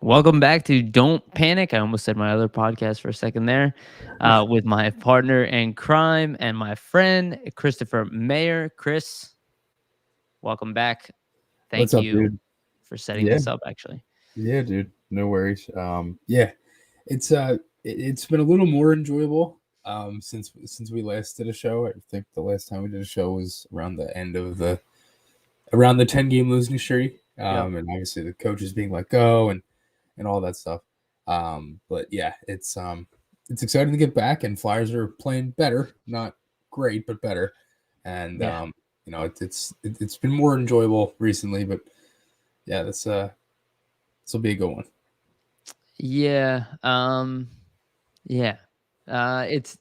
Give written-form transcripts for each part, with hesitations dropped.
Welcome back to Don't Panic. I almost said my other podcast for a second there, with my partner in crime and my friend Christopher Mayer. Chris, welcome back. What's Thank up, you dude? for setting Yeah, this up. Actually, yeah, dude. No worries. Yeah, it's been a little more enjoyable since we last did a show. I think the last time we did a show was around the end of the around the 10 game losing streak. yep. And obviously the coaches being let go and all that stuff. But yeah, it's exciting to get back, and Flyers are playing better, not great, but better. And Yeah, it's been more enjoyable recently, but yeah, this will be a good one. yeah, yeah. It's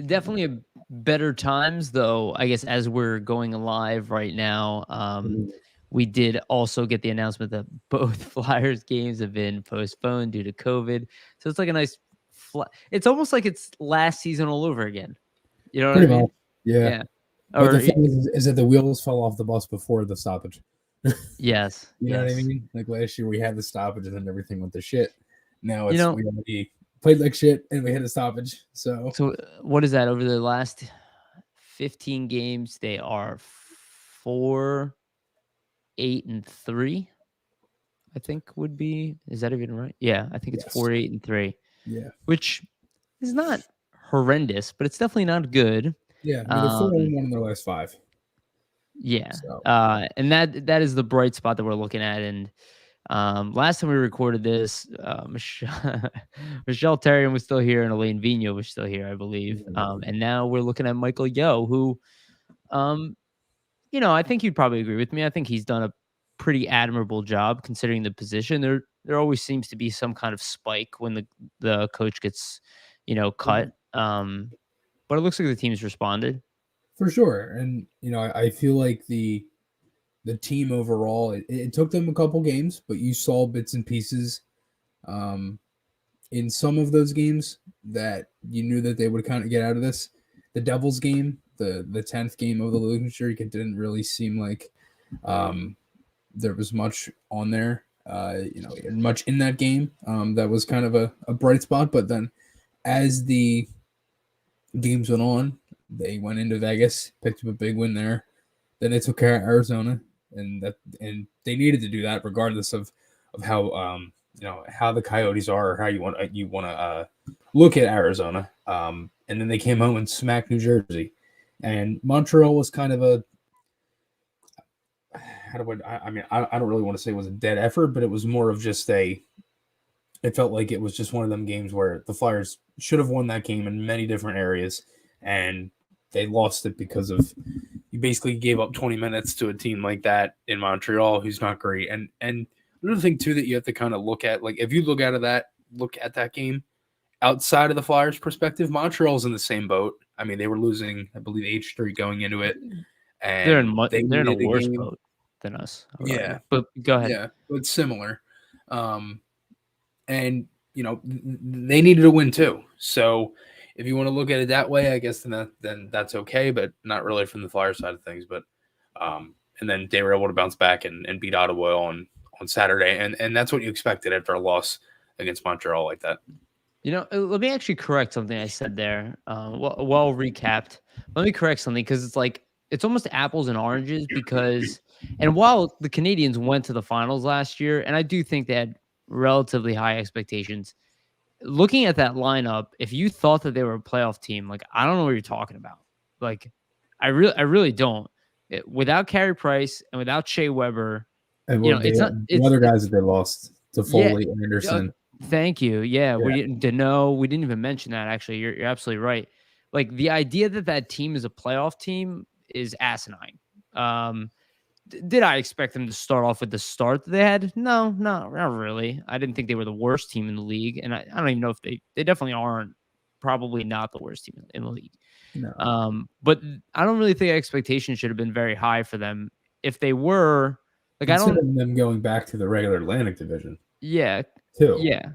definitely a better times, though. I guess as we're going live right now, Mhm. we did also get the announcement that both Flyers games have been postponed due to COVID. So it's like a nice it's almost like it's last season all over again. You know what I Pretty much, mean? yeah. Yeah. But the Or thing is that the wheels fell off the bus before the stoppage. yes, You know what I yes. mean? Like last year we had the stoppage and then everything went to shit. Now You it's know, we already played like shit and we had a stoppage. So so what is that over the last 15 games? They are 4, 8, and 3. I think would be. Is that even right? Yeah, I think it's yes, 4, 8, and 3, yeah, which is not horrendous, but it's definitely not good. yeah. I mean they're 4-1 in their last five. Yeah, So and that is the bright spot that we're looking at. And last time we recorded this, Michelle Terrian was still here, and Elaine Vigneault was still here, I believe. mhm. And now we're looking at Michael Yo, who, um, I think you'd probably agree with me. I think he's done a pretty admirable job considering the position. There always seems to be some kind of spike when the coach gets, cut. But it looks like the team's responded. For sure. And I feel like the team overall it took them a couple games, but you saw bits and pieces um in some of those games that you knew that they would kind of get out of this. The Devils game, the 10th game of the losing streak, it didn't really seem like um, there was much on there. Much in that game. That was kind of a bright spot. But then, as the games went on, they went into Vegas, picked up a big win there. Then they took care of Arizona, and they needed to do that regardless of how how the Coyotes are or how you want to look at Arizona. And then they came home and smacked New Jersey, and Montreal was kind of a how do I don't really want to say it was a dead effort, but it was more of just a it felt like it was just one of them games where the Flyers should have won that game in many different areas, and they lost it because of you basically gave up 20 minutes to a team like that in Montreal, who's not great. And another thing too that you have to kind of look at, like if you look at that game outside of the Flyers' perspective, Montreal's in the same boat. I mean, they were losing, I believe, 8 straight going into it, and they They're in a needed a worse game. boat than us, I would argue. Yeah, But go ahead. yeah, but similar. Um, and they needed a win too. So if you want to look at it that way, I guess then that's okay, but not really from the Flyers side of things. But and then they were able to bounce back and beat Ottawa on Saturday, and that's what you expected after a loss against Montreal like that. Let me actually correct something I said there. Well recapped. Let me correct something because it's like it's almost apples and oranges because, and while the Canadians went to the finals last year, and I do think they had relatively high expectations. Looking at that lineup, if you thought that they were a playoff team, like I don't know what you're talking about. Like, I really don't. Without Carey Price and without Shea Weber, And well, it's not. the other guys that they lost to Yeah. Foley, uh, Anderson. Thank you. Yeah, Yeah, we didn't to know. We didn't even mention that. Actually, you're absolutely right. Like the idea that that team is a playoff team is asinine. Um, did I expect them to start off with the start that they had? No, not really. I didn't think they were the worst team in the league, and I don't even know if they definitely aren't. Probably not the worst team in the league. no, But I don't really think expectations should have been very high for them. If they were, like, I don't. considering them going back to the regular Atlantic Division Yeah, too. yeah,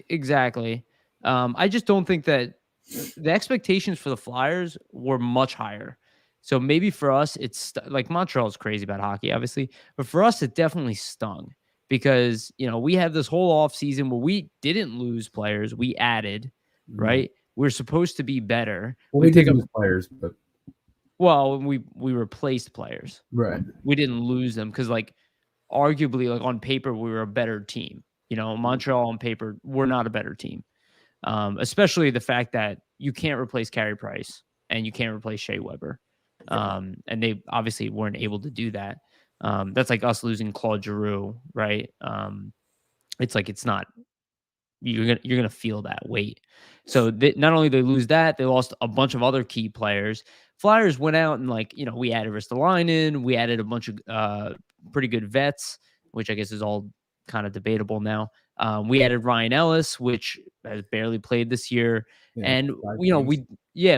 exactly. I just don't think that the expectations for the Flyers were much higher. So maybe for us, it's like Montreal's crazy about hockey, obviously, but for us, it definitely stung because, we have this whole off season where we didn't lose players, we added, Mm. right? We're supposed to be better. Well, We we did pick up lose players, but well, we replaced players. right. We didn't lose them because, like, arguably, like, on paper, we were a better team. Montreal on paper, we're not a better team. Especially the fact that you can't replace Carey Price and you can't replace Shea Weber. Yeah. And they obviously weren't able to do that. That's like us losing Claude Giroux, right? It's like it's not you're gonna feel that weight. So not only they lose that, they lost a bunch of other key players. Flyers went out and, like, we added Ristolainen, we added a bunch of pretty good vets, which I guess is all kind of debatable now. We added Ryan Ellis, which has barely played this year, Yeah. and 5 games.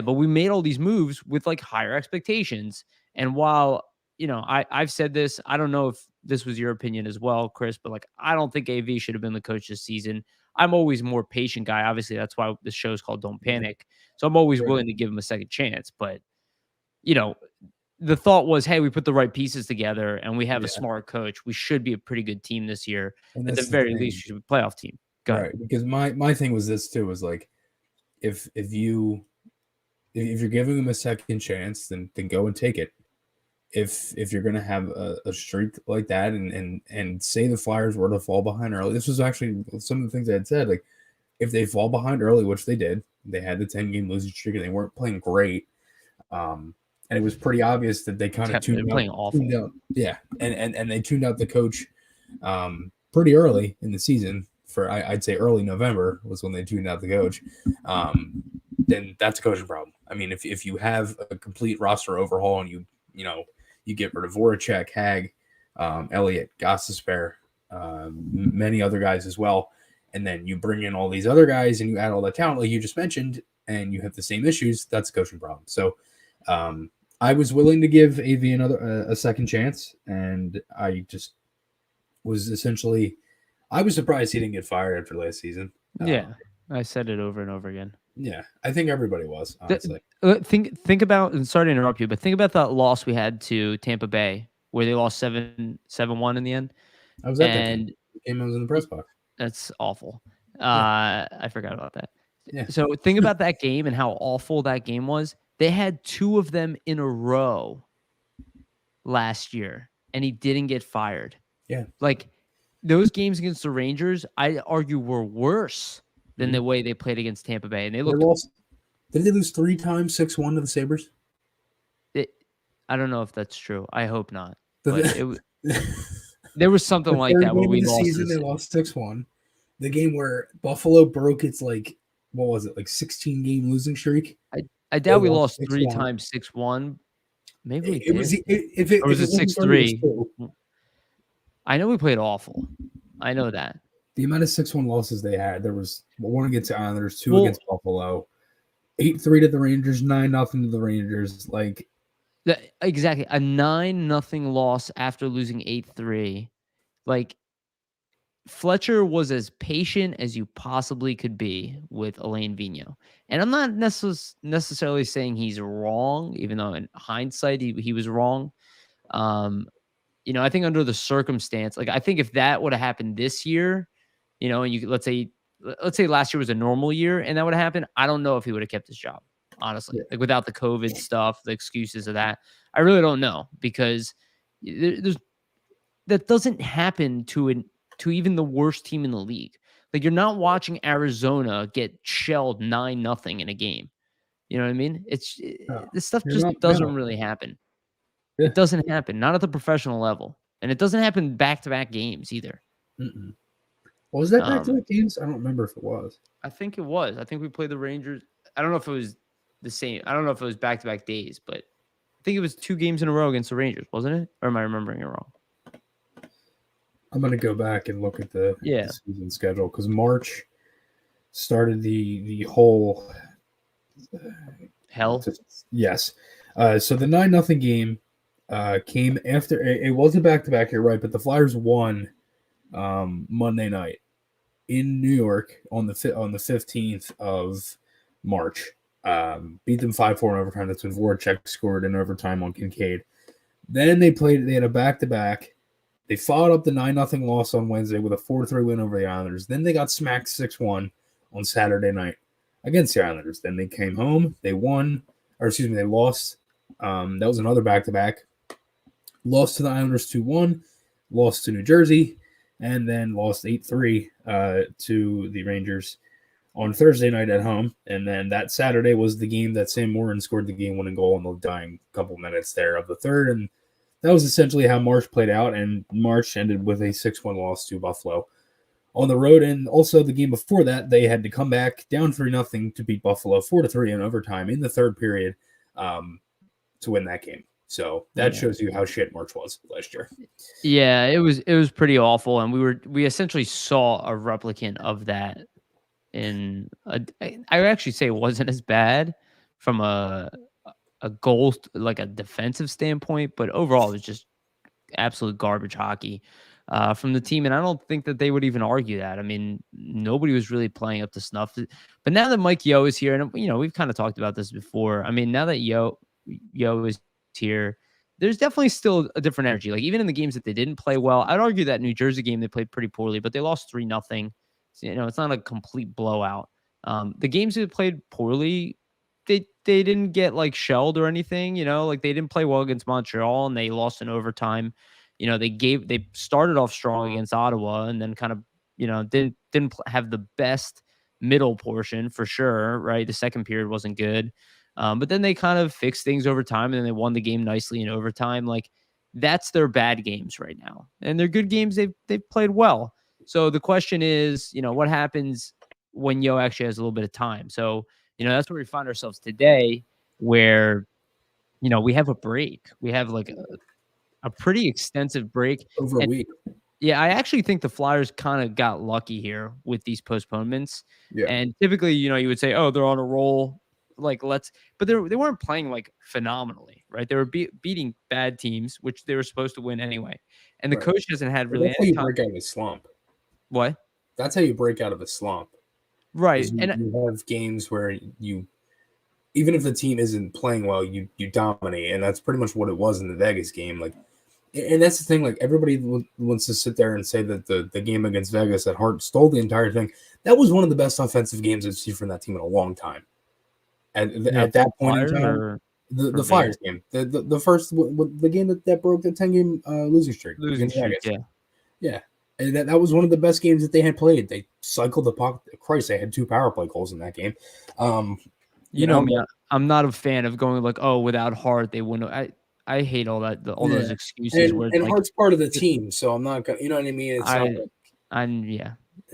but we made all these moves with, like, higher expectations. And while I've said this, I don't know if this was your opinion as well, Chris, but, like, I don't think AV should have been the coach this season. I'm always a more patient guy. Obviously, that's why the show's called Don't Panic. So I'm always Right. willing to give him a second chance. But, you know, the thought was, hey, we put the right pieces together and we have a Yeah. smart coach. We should be a pretty good team this year. And At the that's the very thing. least, we should be a playoff team. Go ahead. Right. Because my thing was this too, was like, if you're giving them a second chance, then go and take it. If you're gonna have a streak like that, and say the Flyers were to fall behind early, this was actually some of the things I had said. Like, if they fall behind early, which they did, they had the 10-game losing streak and they weren't playing great. And it was pretty obvious that they kind of They're playing awful. Yeah, and they tuned out the coach pretty early in the season. I'd say early November was when they tuned out the coach. Then that's a coaching problem. I mean, if you have a complete roster overhaul and you get rid of Voracek, Hag, Elliott, Gostisbehere, many other guys as well, and then you bring in all these other guys and you add all that talent like you just mentioned, and you have the same issues, that's a coaching problem. So I was willing to give AV a second chance, and I just was I was surprised he didn't get fired after last season. Yeah, I said it over and over again. Yeah, I think everybody was, honestly. Think about, and sorry to interrupt you, but think about that loss we had to Tampa Bay where they lost 7-1 in the end. I was at that game. The game I was in the press box. That's awful. Yeah. I forgot about that. Yeah. So think about that game and how awful that game was. They had 2 of them in a row last year, and he didn't get fired. Yeah. Like, those games against the Rangers, I argue, were worse than the way they played against Tampa Bay. And they looked. Did they lose 3 times, 6-1 to the Sabres? I don't know if that's true. I hope not. But there was something like that where we lost. They lost 6-1. The game where Buffalo broke its, like, what was it, like 16-game losing streak? I doubt we lost 3 times 6-1. Maybe we did. It was if it was it 6-3. I know we played awful. I know that. The amount of 6-1 losses they had, there was 1 against the Islanders, 2 against Buffalo, 8-3 to the Rangers, 9-0 to the Rangers. Like, exactly, a 9-0 loss after losing 8-3. Like, Fletcher was as patient as you possibly could be with Alain Vigneault. And I'm not necessarily saying he's wrong, even though in hindsight he was wrong. I think under the circumstance, like, I think if that would have happened this year, and let's say last year was a normal year and that would have happened, I don't know if he would have kept his job, honestly. Like, without the COVID stuff, the excuses of that, I really don't know, because that doesn't happen to even the worst team in the league. Like, you're not watching Arizona get shelled 9-0 in a game. You know what I mean? This stuff just doesn't really happen. Yeah. It doesn't happen, not at the professional level, and it doesn't happen back-to-back games either. Well, was that back-to-back games? I don't remember if it was. I think it was. I think we played the Rangers. I don't know if it was the same. I don't know if it was back-to-back days, but I think it was 2 games in a row against the Rangers, wasn't it? Or am I remembering it wrong? I'm going to go back and look at the season schedule, because March started the whole hell. Yes. So the 9-0 game came after. It was a back-to-back, you're right, but the Flyers won Monday night in New York on the 15th of March. Beat them 5-4 in overtime. That's when Voracek scored in overtime on Kincaid. Then they had a back-to-back They followed up the 9-0 loss on Wednesday with a 4-3 win over the Islanders. Then they got smacked 6-1 on Saturday night against the Islanders. Then they came home. They won, or excuse me, they lost. That was another back-to-back. Lost to the Islanders 2-1, lost to New Jersey, and then lost 8-3 to the Rangers on Thursday night at home. And then that Saturday was the game that Sam Morin scored the game-winning goal in the dying couple minutes there of the third. And that was essentially how March played out, and March ended with a 6-1 loss to Buffalo on the road. And also the game before that, they had to come back down 3-0 to beat Buffalo 4-3 in overtime in the third period to win that game. So that shows you how shit March was last year. Yeah, it was pretty awful, and we essentially saw a replicant of that. I actually say it wasn't as bad from a goal, like a defensive standpoint, but overall it was just absolute garbage hockey from the team, and I don't think that they would even argue that. I mean, nobody was really playing up to snuff. But now that Mike Yeo is here, and we've kind of talked about this before. I mean, now that Yeo is here, there's definitely still a different energy. Like even in the games that they didn't play well, I'd argue that New Jersey game they played pretty poorly, but they lost 3-0. So, it's not a complete blowout. The games they played poorly, they didn't get like shelled or anything. Like they didn't play well against Montreal and they lost in overtime. They started off strong against Ottawa and then kind of didn't have the best middle portion for sure. Right, the second period wasn't good. But then they kind of fixed things over time, and then they won the game nicely in overtime. Like that's their bad games right now, and their good games they've played well. So the question is, what happens when Yo actually has a little bit of time? So that's where we find ourselves today, where we have a break. We have like a pretty extensive break over a week. Yeah, I actually think the Flyers kind of got lucky here with these postponements. Yeah. And typically, you would say, oh, they're on a roll. Like, but they weren't playing like phenomenally, right? They were beating bad teams, which they were supposed to win anyway. And the coach hasn't had really That's how you break out of a slump. What? That's how you break out of a slump. Right. You have games where even if the team isn't playing well, you dominate. And that's pretty much what it was in the Vegas game. Like, and that's the thing, like everybody wants to sit there and say that the game against Vegas that Hart stole the entire thing. That was one of the best offensive games I've seen from that team in a long time. At that point in time, the Flyers game, the first the game that broke the 10-game losing streak. Yeah. And that was one of the best games that they had played. They cycled the puck. Christ, they had 2 power play goals in that game. You know me, I'm not a fan of going like, oh, without Hart they wouldn't. I hate all that, all those excuses. And Hart's part of the team, so I'm not gonna. You know what I mean?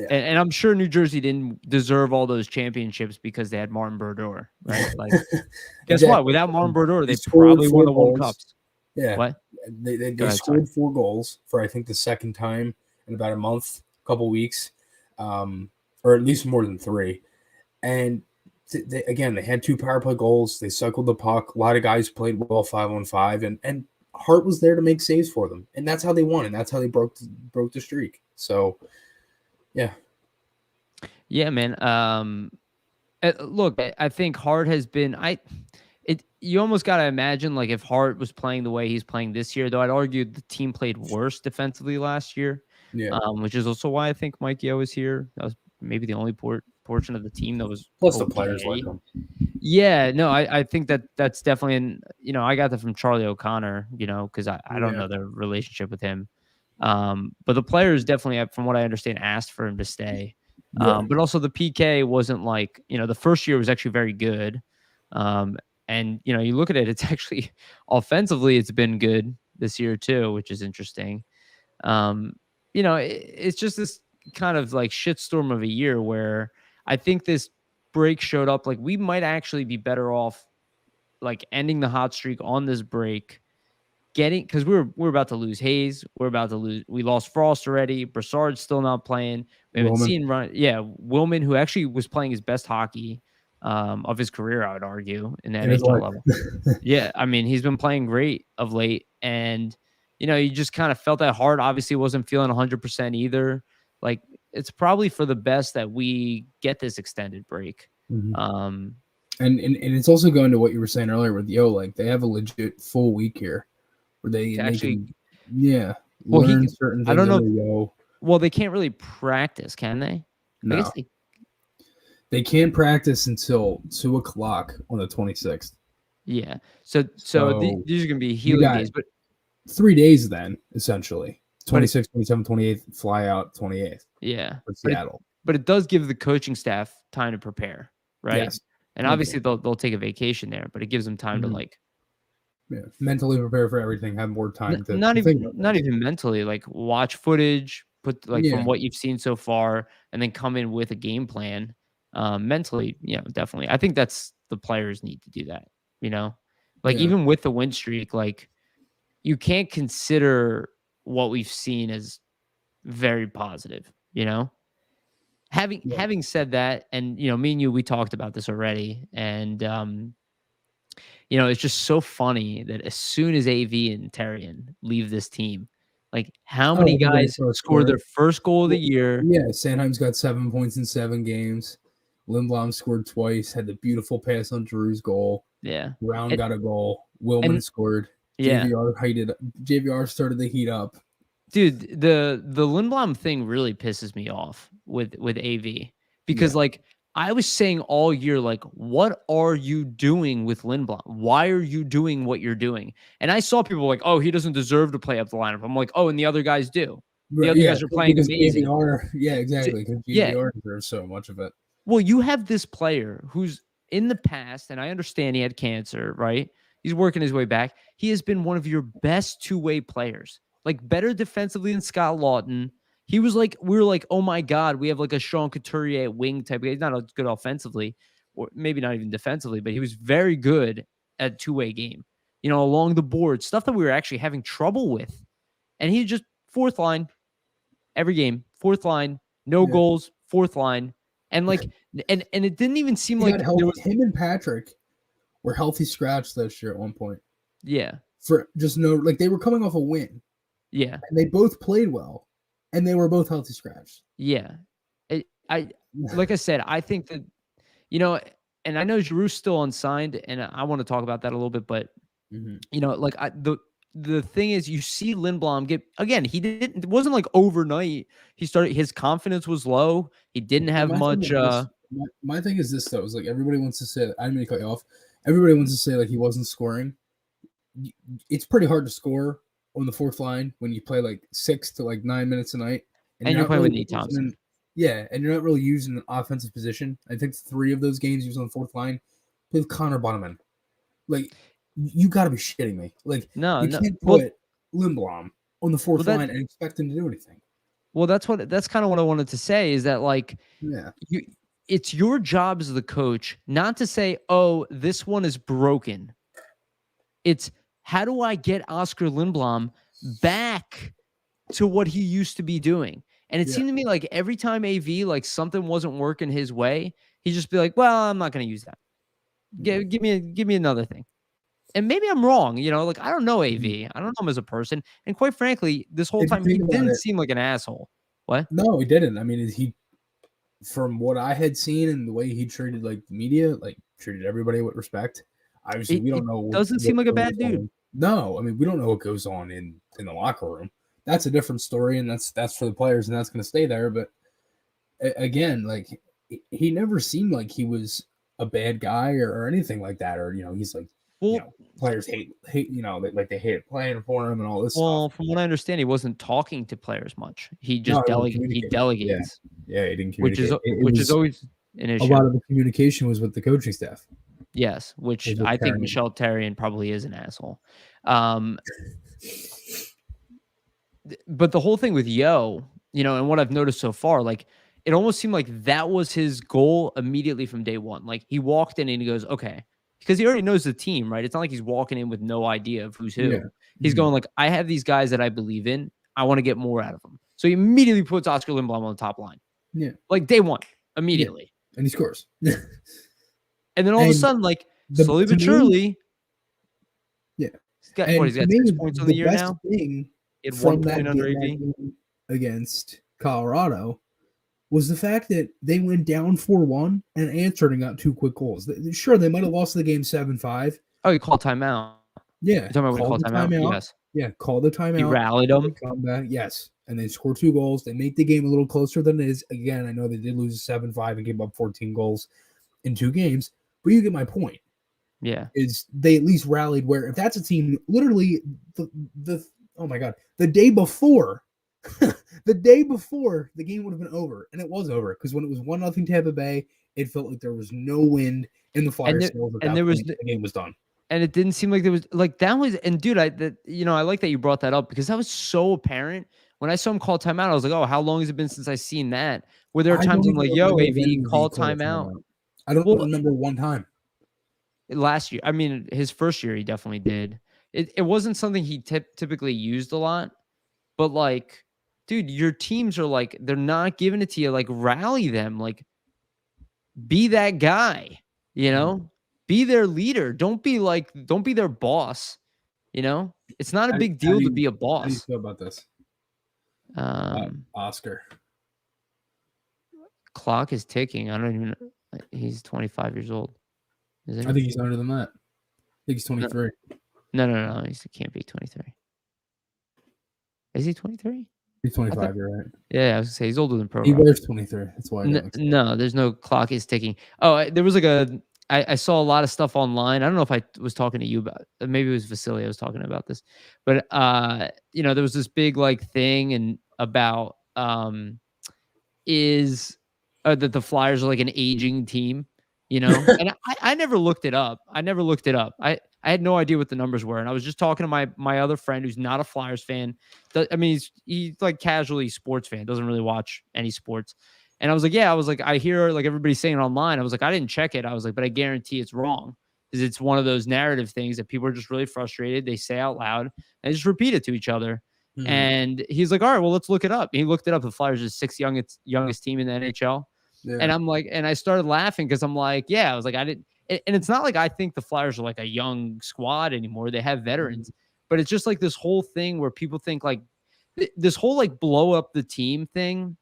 And I'm sure New Jersey didn't deserve all those championships because they had Martin Brodeur, right? Like, guess what? Without Martin Brodeur, they probably won the World Cups. Yeah. What? They scored 4 goals for I think the second time in about a month, couple weeks, or at least more than 3. And they had 2 power play goals. They cycled the puck. A lot of guys played well 5-on-5, and Hart was there to make saves for them, and that's how they won, and that's how they broke the streak. So, yeah, man. Look, I think Hart has been. You almost got to imagine like if Hart was playing the way he's playing this year, though I'd argue the team played worse defensively last year. Yeah. Which is also why I think Mike Yeo is here. That was maybe the only portion of the team that was plus the players like him. Yeah, no, I think that's definitely I got that from Charlie O'Connor, because I don't know their relationship with him. But the players definitely, from what I understand, asked for him to stay. But also the PK wasn't like, the first year was actually very good. And you look at it, it's actually offensively, it's been good this year too, which is interesting. It's just this kind of like shitstorm of a year where I think this break showed up. Like we might actually be better off like ending the hot streak on this break, because we're about to lose Hayes. We lost Frost already. Brassard's still not playing. We haven't seen Willman, who actually was playing his best hockey of his career, I would argue, in the NHL level. Yeah, I mean, he's been playing great of late, and you just kind of felt that Hart obviously wasn't feeling 100% either. Like it's probably for the best that we get this extended break. Mm-hmm. And it's also going to what you were saying earlier with like they have a legit full week here where they can, Well, learn certain I things don't know. under Yo. Well, they can't really practice, can they? I guess No, they can't practice until 2 o'clock on the 26th. yeah. So So these are gonna be you healing got days, 3 days then, essentially. but it, 26th, 27th, 28th, fly out 28th yeah, for but Seattle. it does give the coaching staff time to prepare, right? Yes. And Mentally. obviously they'll take a vacation there, but it gives them time to Mhm. like Yeah. Mentally prepare for everything, have more time to think about not things. even mentally, like watch footage, put like Yeah. from what you've seen so far, and then come in with a game plan. Mentally, definitely. I think that's the players need to do that. You know, like Yeah. even with the win streak, like you can't consider what we've seen as very positive. You know, Yeah. having said that, and me and you, we talked about this already, and it's just so funny that as soon as AV and Terrian leave this team, like how Oh, many everybody guys starts score their scoring. first goal of the Well, year? yeah, Sandheim's got 7 points in 7 games. Lindblom scored twice, had the beautiful pass on Drew's goal. Yeah. Brown And, got a goal. Willman and scored. yeah, JVR started the heat up. dude, the Lindblom thing really pisses me off with AV because Yeah. like I was saying all year, like, what are you doing with Lindblom? Why are you doing what you're doing? And I saw people like, oh, he doesn't deserve to play up the lineup. I'm like, oh, and the other guys do. The Right, other yeah, guys are playing because amazing. JVR, yeah, exactly, because Yeah, JVR deserves so much of it. well, you have this player who's in the past, and I understand he had cancer, right? He's working his way back. He has been one of your best two-way players, like better defensively than Scott Lawton. He was like, we were like, oh my God, we have like a Sean Couturier at wing type. He's not good offensively, or maybe not even defensively, but he was very good at two-way game, along the board, stuff that we were actually having trouble with. And he just fourth line every game, fourth line, no Yeah. goals, fourth line. And like and it didn't even seem He got like there healthy. was Him and Patrick were healthy scratch this year at one point. yeah. For just no, like they were coming off a win, Yeah. and they both played well, and they were both healthy scratch. Yeah. I like I said, I think that you know, and I know Giroux's still unsigned, and I want to talk about that a little bit, but Mhm. like the thing is you see Lindblom get again, he didn't it wasn't like overnight. He started his confidence was low. He didn't Well, have my thing much is this. My thing is this though. Is like everybody wants to say. I didn't mean to cut you off. Everybody wants to say like he wasn't scoring. It's pretty hard to score on the fourth line when you play like 6 to 9 minutes a night, and and you're you're not playing with really Nate Thompson. yeah, and you're not really using an offensive position. I think 3 of those games he was on the fourth line with Connor Bonneman. Like, you got to be shitting me. Like, No, you no. can't put Lindblom on the fourth That line and expect him to do anything. well, that's kind of what I wanted to say is that like Yeah, you it's your job as the coach not to say, "Oh, this one is broken." It's how do I get Oscar Lindblom back to what he used to be doing? And it yeah, seemed to me like every time AV like something wasn't working his way, he'd just be like, "Well, I'm not going to use that. yeah. Give me another thing." And maybe I'm wrong, like I don't know Mhm. AV. I don't know him as a person. And quite frankly, this whole If you time he think about didn't it, seem like an asshole. What? no, he didn't. I mean, he from what I had seen and the way he treated like the media, like treated everybody with respect. Obviously, we It don't know doesn't what seem like a goes bad dude. on. No, I mean, we don't know what goes on in the locker room. That's a different story, and that's for the players, and that's going to stay there. But again, like he never seemed like he was a bad guy or anything like that, or he's like, Well, players hate, they hate playing for him and all this stuff. from what I understand, he wasn't talking to players much. He No, just he wasn't he communicating. Yeah, delegates, yeah, he didn't which is communicate. It which is was always an a lot issue. of the communication was with the coaching staff. Yes, which Was with I think Karen. Michelle Therrien probably is an asshole. Um, but the whole thing with Yo, and what I've noticed so far, like it almost seemed like that was his goal immediately from day one. Like he walked in and he goes, okay, because he already knows the team, right? It's not like he's walking in with no idea of who's Yeah. who. He's Mhm. going like, I have these guys that I believe in. I want to get more out of them. So he immediately puts Oscar Lindblom on the top line, Yeah. like day one, Yeah. immediately. And he scores. And then all of a And sudden, like slowly to but me, surely, yeah. he's got what? And He's to got me, 6 points on the the year best now. thing He had one from point under that AV. game against Colorado was the fact that they went down 4-1 and answered and got 2 quick goals. Sure, they might have lost the game 7-5. Oh, he called timeout. Yeah, You talking about when he call called the timeout? timeout. Yes. Yeah, call the He timeout. rallied They them. come back. Yes, and they score 2 goals. They make the game a little closer than it is. Again, I know they did lose 7-5 and gave up 14 goals in 2 games, but you get my point. Yeah. Is they at least rallied where if that's a team literally the oh my god, the day before the day before the game would have been over, and it was over because when it was 1-0 Tampa Bay, it felt like there was no wind in the And Flyers there, sails at and that there was point. The game was done. and it didn't seem like there was like that was and dude, I like that you brought that up because that was so apparent. When I saw him call timeout, I was like, oh, how long has it been since I seen that? Where there are I times don't I'm even like, yo, remember AV, when he call called a timeout. timeout. I don't Well, remember one time. last year, I mean, his first year, he definitely did. It wasn't something he typically used a lot, but like, dude, your teams are like, they're not giving it to you. Like, rally them. Like, be that guy, you know, be their leader. Don't be their boss, you know? It's not a big How deal to be a do you boss. feel about this? Oscar. Clock is ticking. I don't even know. He's 25 years old, isn't I he? think he's younger than that. I think he's 23. No. He can't be 23. Is he 23? He's 25. You're right. Yeah, I was gonna say he's older than He Provorov. wears 23. That's why I got mixed up. No, there's no clock is ticking. Oh, there was like I saw a lot of stuff online. I don't know if I was talking to you about maybe it was Vasily I was talking about this. But there was this big like thing and about is that the Flyers are like an aging team, you know? And I never looked it up. I had no idea what the numbers were. And I was just talking to my other friend who's not a Flyers fan. I mean, he's like casually sports fan, doesn't really watch any sports. And I was like, yeah, I hear like everybody saying it online. I was like, I didn't check it. I was like, but I guarantee it's wrong. Because it's one of those narrative things that people are just really frustrated. They say out loud and they just repeat it to each other. Mhm. And he's like, all right, well, let's look it up. And he looked it up. The Flyers are the sixth youngest team in the NHL. Yeah. And I'm like, and I started laughing because I'm like, yeah, I was like, I didn't. And it's not like I think the Flyers are like a young squad anymore. They have veterans, but it's just like this whole thing where people think like this whole like blow up the team thing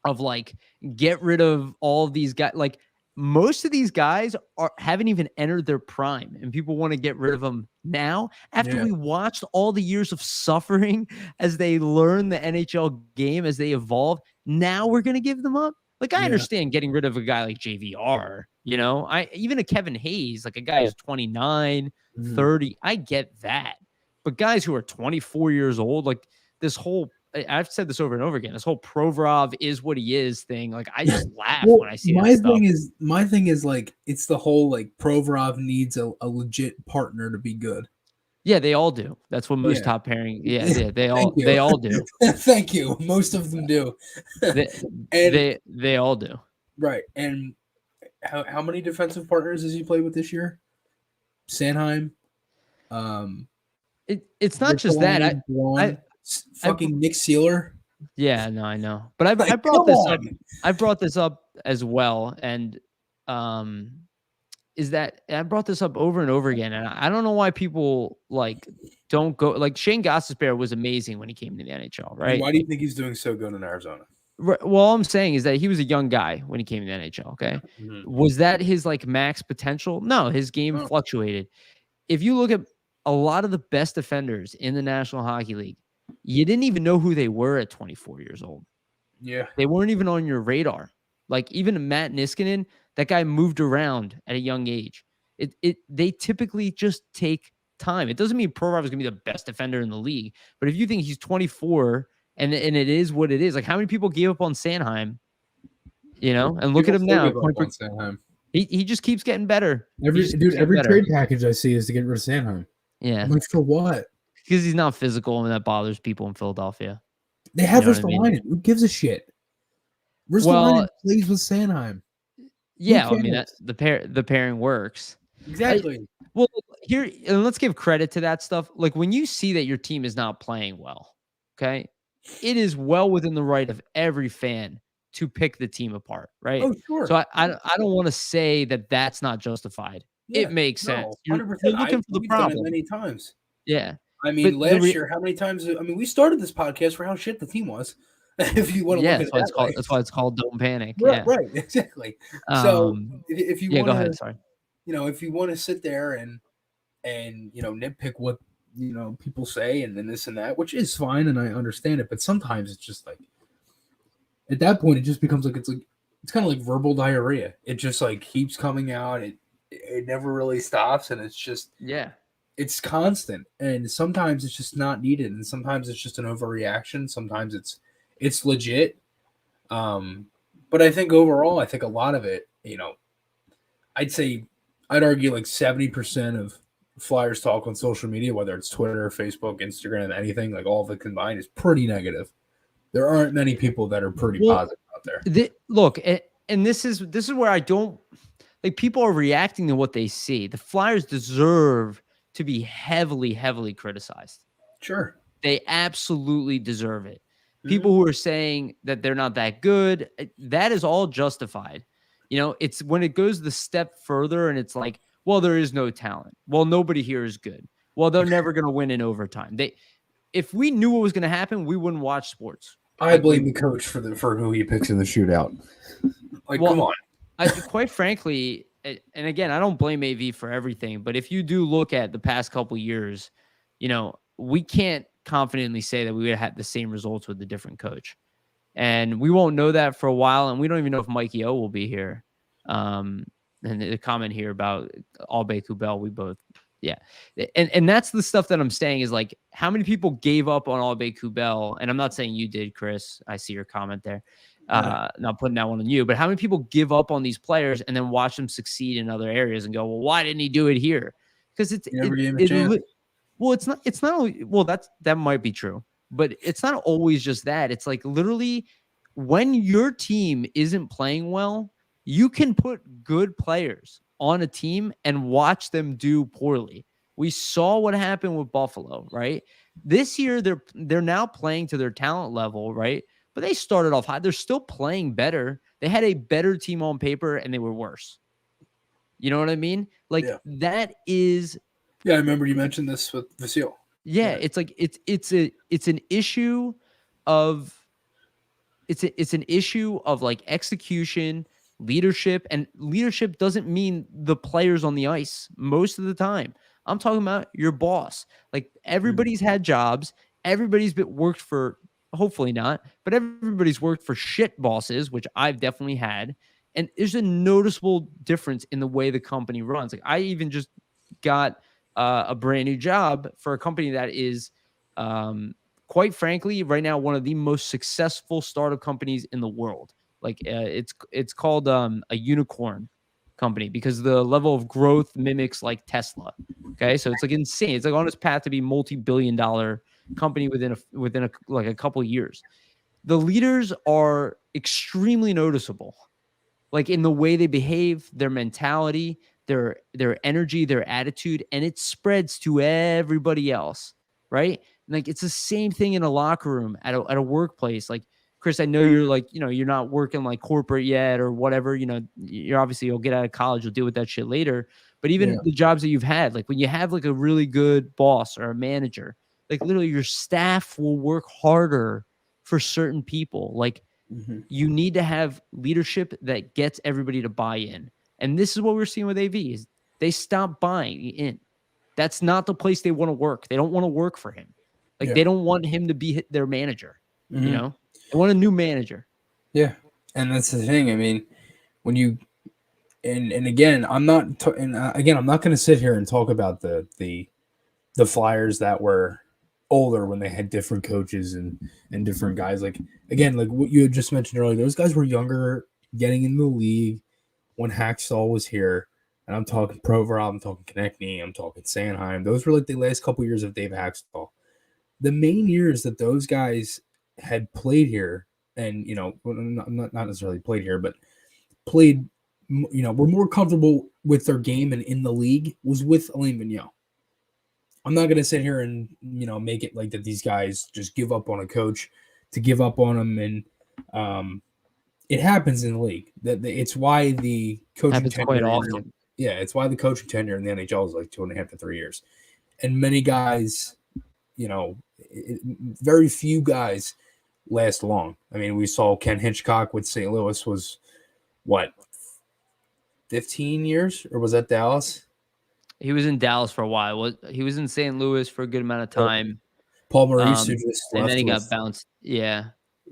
of like get rid of all of these guys. Like most of these guys haven't even entered their prime, and people want to get rid of them now after Yeah. we watched all the years of suffering as they learn the NHL game, as they evolve. Now we're gonna give them up. Like I Yeah. understand getting rid of a guy like JVR, you know, even a Kevin Hayes, like a guy who's 29, Mhm. 30, I get that. But guys who are 24 years old, like this whole I've said this over and over again. This whole Provorov is what he is thing. Like I just laugh Well, when I see that stuff. my thing is like it's the whole like Provorov needs a legit partner to be good. Yeah, they all do. That's what most Yeah. top pairing. Yeah, they all Thank you. they all do. Thank you. Most of them do. They, And they all do. right. And how many defensive partners has he played with this year? Sanheim. It's not just that. Fucking Nick Sealer. Yeah, no, I know. But Like, I brought this come up. on. I brought this up as well, and is that I brought this up over and over again, and I don't know why people like don't go. Like Shane Gostisbehere was amazing when he came to the NHL, And right? why do you think he's doing so good in Arizona? Well, all I'm saying is that he was a young guy when he came to the NHL. Okay, was that his like max potential? No, his game fluctuated. If you look at a lot of the best defenders in the National Hockey League, you didn't even know who they were at 24 years old. Yeah. They weren't even on your radar. Like even Matt Niskanen, that guy moved around at a young age. They typically just take time. It doesn't mean Provorov is going to be the best defender in the league, but if you think he's 24 and it is what it is, like how many people gave up on Sanheim, you know, and look at him now. He just keeps getting better. Every trade package I see is to get rid of Sanheim. Yeah. I'm like, for what? Because he's not physical and that bothers people in Philadelphia. They have Ristolainen. Who gives a shit? Ristolainen plays with Sanheim. Yeah, I mean that the pairing works. Exactly. Well, here, and let's give credit to that stuff. Like when you see that your team is not playing well, okay, it is well within the right of every fan to pick the team apart, right? Oh, sure. So I don't want to say that that's not justified. Yeah, it makes sense. You're looking for the problem many times. Yeah. I mean, last year, how many times? I mean, we started this podcast for how shit the team was. If you want to look at it, that's why it's called Don't Panic. Right, yeah, right, exactly. So if you want go ahead. Sorry. You know, if you want to sit there and and nitpick what people say and then this and that, which is fine and I understand it. But sometimes it's just like at that point it just becomes like it's kind of like verbal diarrhea. It just like keeps coming out. It never really stops, and Yeah. it's constant. And sometimes it's just not needed, and sometimes it's just an overreaction. Sometimes it's legit. But I think overall, I think a lot of it, I'd say I'd argue like 70% of Flyers talk on social media, whether it's Twitter, Facebook, Instagram, anything, like all of it combined, is pretty negative. There aren't many people that are pretty Well, positive out there. look, and this is where I don't like people are reacting to what they see. The Flyers deserve to be heavily, heavily criticized. Sure. They absolutely deserve it. Mm-hmm. People who are saying that they're not that good, that is all justified. It's when it goes the step further and it's like, well, there is no talent. Well, nobody here is good. Well, they're never going to win in overtime. If we knew what was going to happen, we wouldn't watch sports. I blame the coach for who he picks in the shootout. Like, come on. Quite frankly, and again, I don't blame AV for everything, but if you do look at the past couple years, we can't confidently say that we would have had the same results with a different coach. And we won't know that for a while. And we don't even know if Mikey O will be here. And the comment here about Albe Kubel, we both, yeah. And that's the stuff that I'm saying is like, how many people gave up on Albe Kubel? And I'm not saying you did, Chris. I see your comment there. Not putting that one on you, but how many people give up on these players and then watch them succeed in other areas and go, well, why didn't he do it here? Because never gave him a chance. Well, it's not only, well, that might be true, but it's not always just that. It's like literally when your team isn't playing well, you can put good players on a team and watch them do poorly. We saw what happened with Buffalo, right? This year they're now playing to their talent level, right? But they started off high. They're still playing better. They had a better team on paper and they were worse. You know what I mean? Like that is. Yeah, I remember you mentioned this with Vasil. Yeah, it's like it's an issue of it's an issue of like execution, leadership, and leadership doesn't mean the players on the ice most of the time. I'm talking about your boss. Like everybody's had jobs, everybody's been worked for, hopefully not, but everybody's worked for shit bosses, which I've definitely had. And there's a noticeable difference in the way the company runs. Like I even just got a brand new job for a company that is, quite frankly, right now one of the most successful startup companies in the world. Like it's called a unicorn company because the level of growth mimics like Tesla. Okay, so it's like insane. It's like on its path to be multi-billion-dollar company within a like a couple of years. The leaders are extremely noticeable, like in the way they behave, their mentality, their energy, their attitude, and it spreads to everybody else, right? And like it's the same thing in a locker room at a workplace. Like Chris, I know you're like, you're not working like corporate yet or whatever, you're obviously you'll get out of college, you'll deal with that shit later. But even the jobs that you've had, like when you have like a really good boss or a manager, like literally your staff will work harder for certain people. Like you need to have leadership that gets everybody to buy in. And this is what we're seeing with AV is they stop buying in. That's not the place they want to work. They don't want to work for him. Like they don't want him to be their manager. They want a new manager. Yeah. And that's the thing. I mean, when you, and again, I'm not going to sit here and talk about the Flyers that were older when they had different coaches and different guys. Like, again, like what you had just mentioned earlier, those guys were younger, getting in the league when Hackstall was here. And I'm talking Provorov, I'm talking Konechny, I'm talking Sanheim. Those were like the last couple years of Dave Hackstall. The main years that those guys had played here, and not necessarily played here, but played, were more comfortable with their game and in the league was with Alain Vigneault. I'm not gonna sit here and make it like that these guys just give up on a coach to give up on them, and it happens in the league. That it's why the coaching happens tenure, quite often. It's why the coaching tenure in the NHL is like 2.5 to 3 years, and many guys, very few guys last long. I mean, we saw Ken Hitchcock with St. Louis was what 15 years, or was that Dallas? He was in Dallas for a while. He was in St. Louis for a good amount of time. Paul Maurice, who just And then left he got with bounced. Yeah.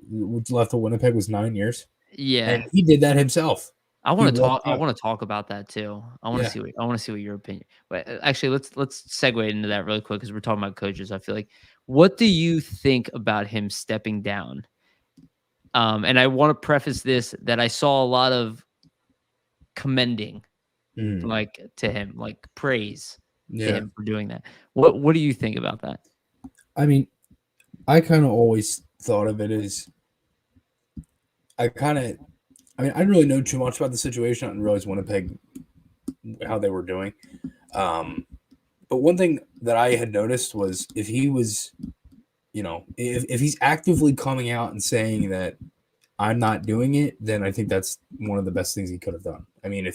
Winnipeg, was 9 years, and Yeah. he did that himself. I He want to talk. walked I out. want to talk about that too. I want to Yeah. see what your opinion. But actually, let's segue into that really quick because we're talking about coaches. I feel like, what do you think about him stepping down? And I want to preface this that I saw a lot of commending, like to him, like praise to Yeah. him for doing that. What do you think about that? I mean, I kind of always thought of it as I didn't really know too much about the situation. I didn't realize Winnipeg, how they were doing. But one thing that I had noticed was if he was, if he's actively coming out and saying that I'm not doing it, then I think that's one of the best things he could have done. I mean, I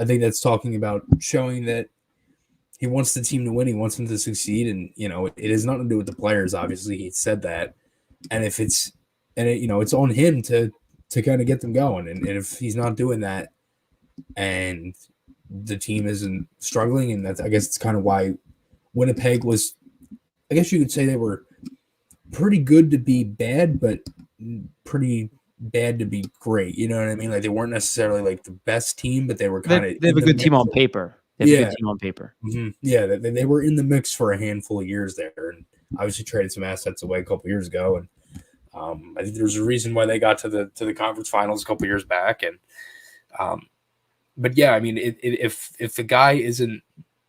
think that's talking about showing that he wants the team to win. He wants them to succeed. And, it has nothing to do with the players. Obviously, he said that. And if it's, it's on him to kind of get them going. And if he's not doing that and the team isn't struggling, and I guess it's kind of why Winnipeg was, I guess you could say they were pretty good to be bad, but pretty bad to be great. You know what I mean? Like they weren't necessarily like the best team, but they were kind of. They have a good team on paper. They have a good team on paper. Mm-hmm. Yeah, they were in the mix for a handful of years there, and obviously traded some assets away a couple years ago. And I think there's a reason why they got to the conference finals a couple years back. And but yeah, I mean, if the guy isn't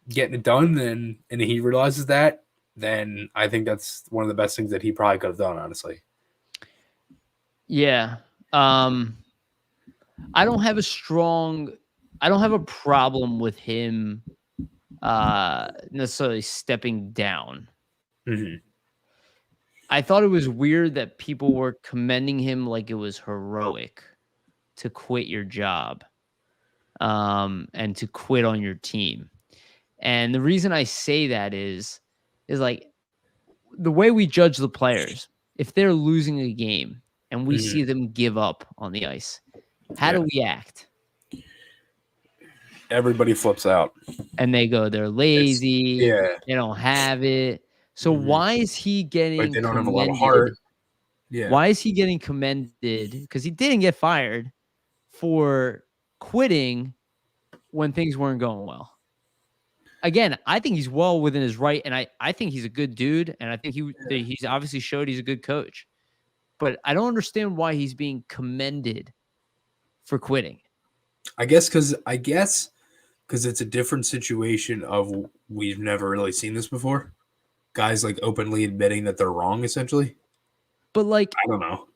getting it done, then and he realizes that, then I think that's one of the best things that he probably could have done, honestly. Yeah. I don't have a problem with him necessarily stepping down. Mm-hmm. I thought it was weird that people were commending him like it was heroic to quit your job and to quit on your team. And the reason I say that is like the way we judge the players. If they're losing a game and we see them give up on the ice, how do we act? Everybody flips out. And they go, they're lazy. They don't have it. So why is he getting like they don't commended? have a lot of heart. Yeah. Why is he getting commended? Because he didn't get fired for quitting when things weren't going well. Again, I think he's well within his right, and I think he's a good dude, and I think he's obviously showed he's a good coach. But I don't understand why he's being commended for quitting. I guess because it's a different situation of we've never really seen this before. Guys like openly admitting that they're wrong, essentially. But like, I don't know.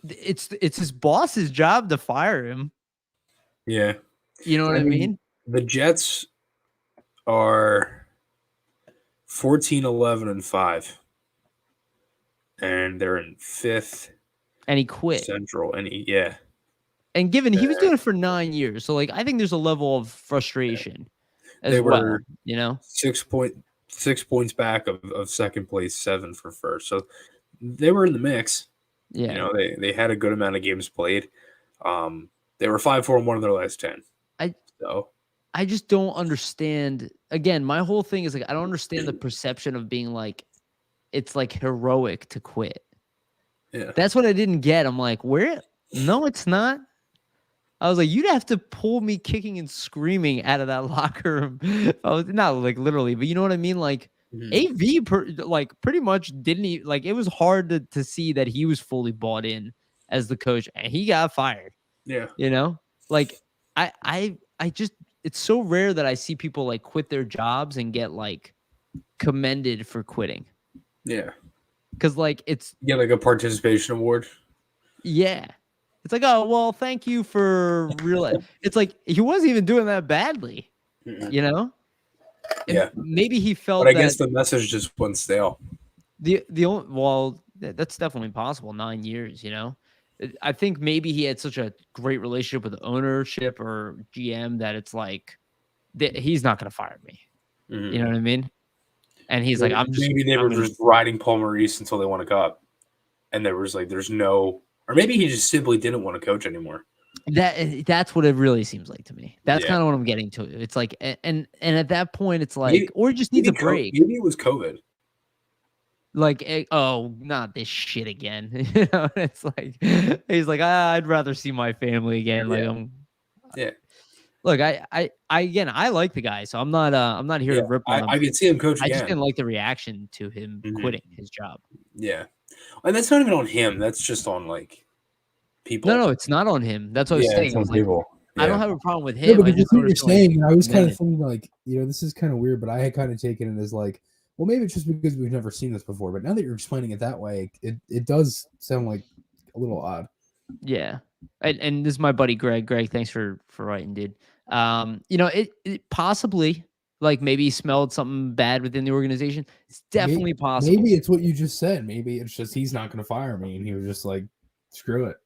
It's his boss's job to fire him. Yeah. You know what I mean? The Jets are 14-11-5. And they're in 5th. And he quit. Central. And And given he was doing it for 9 years. So like I think there's a level of frustration as well. You know? 6 points back of second place, 7 for first. So they were in the mix. Yeah. You know, they had a good amount of games played. They were 5-4-1 in their last 10. I just don't understand. Again, my whole thing is like I don't understand the perception of being like it's like heroic to quit. Yeah. That's what I didn't get. I'm like, where? No, it's not. I was like, you'd have to pull me kicking and screaming out of that locker room. I was not like literally, but you know what I mean? Like AV pretty much didn't like it was hard to see that he was fully bought in as the coach and he got fired. Yeah. You know? Like I just it's so rare that I see people like quit their jobs and get like commended for quitting. Yeah. Cause like it's like a participation award. Yeah. It's like, oh well, thank you for real. It's like he wasn't even doing that badly. You know? And maybe he felt but I guess the message just went stale. That's definitely possible. 9 years, you know. I think maybe he had such a great relationship with the ownership or GM that it's like he's not going to fire me. You know what I mean? And he's like, maybe they were just riding Paul Maurice until they won a cup, and there was like, there's no, or maybe he just simply didn't want to coach anymore. That's what it really seems like to me. That's Yeah. kind of what I'm getting to. It's like, and at that point, it's Maybe, like, or he just needs a maybe break. maybe it was COVID. Like, oh, not this shit again. It's like he's like, I'd rather see my family again. Like, Yeah. look, again, I like the guy, so I'm not here to rip on him. I could see him coach I just again. didn't like the reaction to him quitting his job. Yeah, and that's not even on him. That's just on like people. No, it's not on him. That's what I was saying. I was like, people. I don't have a problem with No, him. but I that's just what you're noticed, saying. And I was kind of women. thinking, like, this is kind of weird, but I had kind of taken it as like, well, maybe it's just because we've never seen this before. But now that you're explaining it that way, it does sound like a little odd. Yeah. And this is my buddy Greg. Greg, thanks for writing, dude. It possibly, like, maybe he smelled something bad within the organization. It's definitely possible. Maybe it's what you just said. Maybe it's just he's not going to fire me, and he was just like, screw it.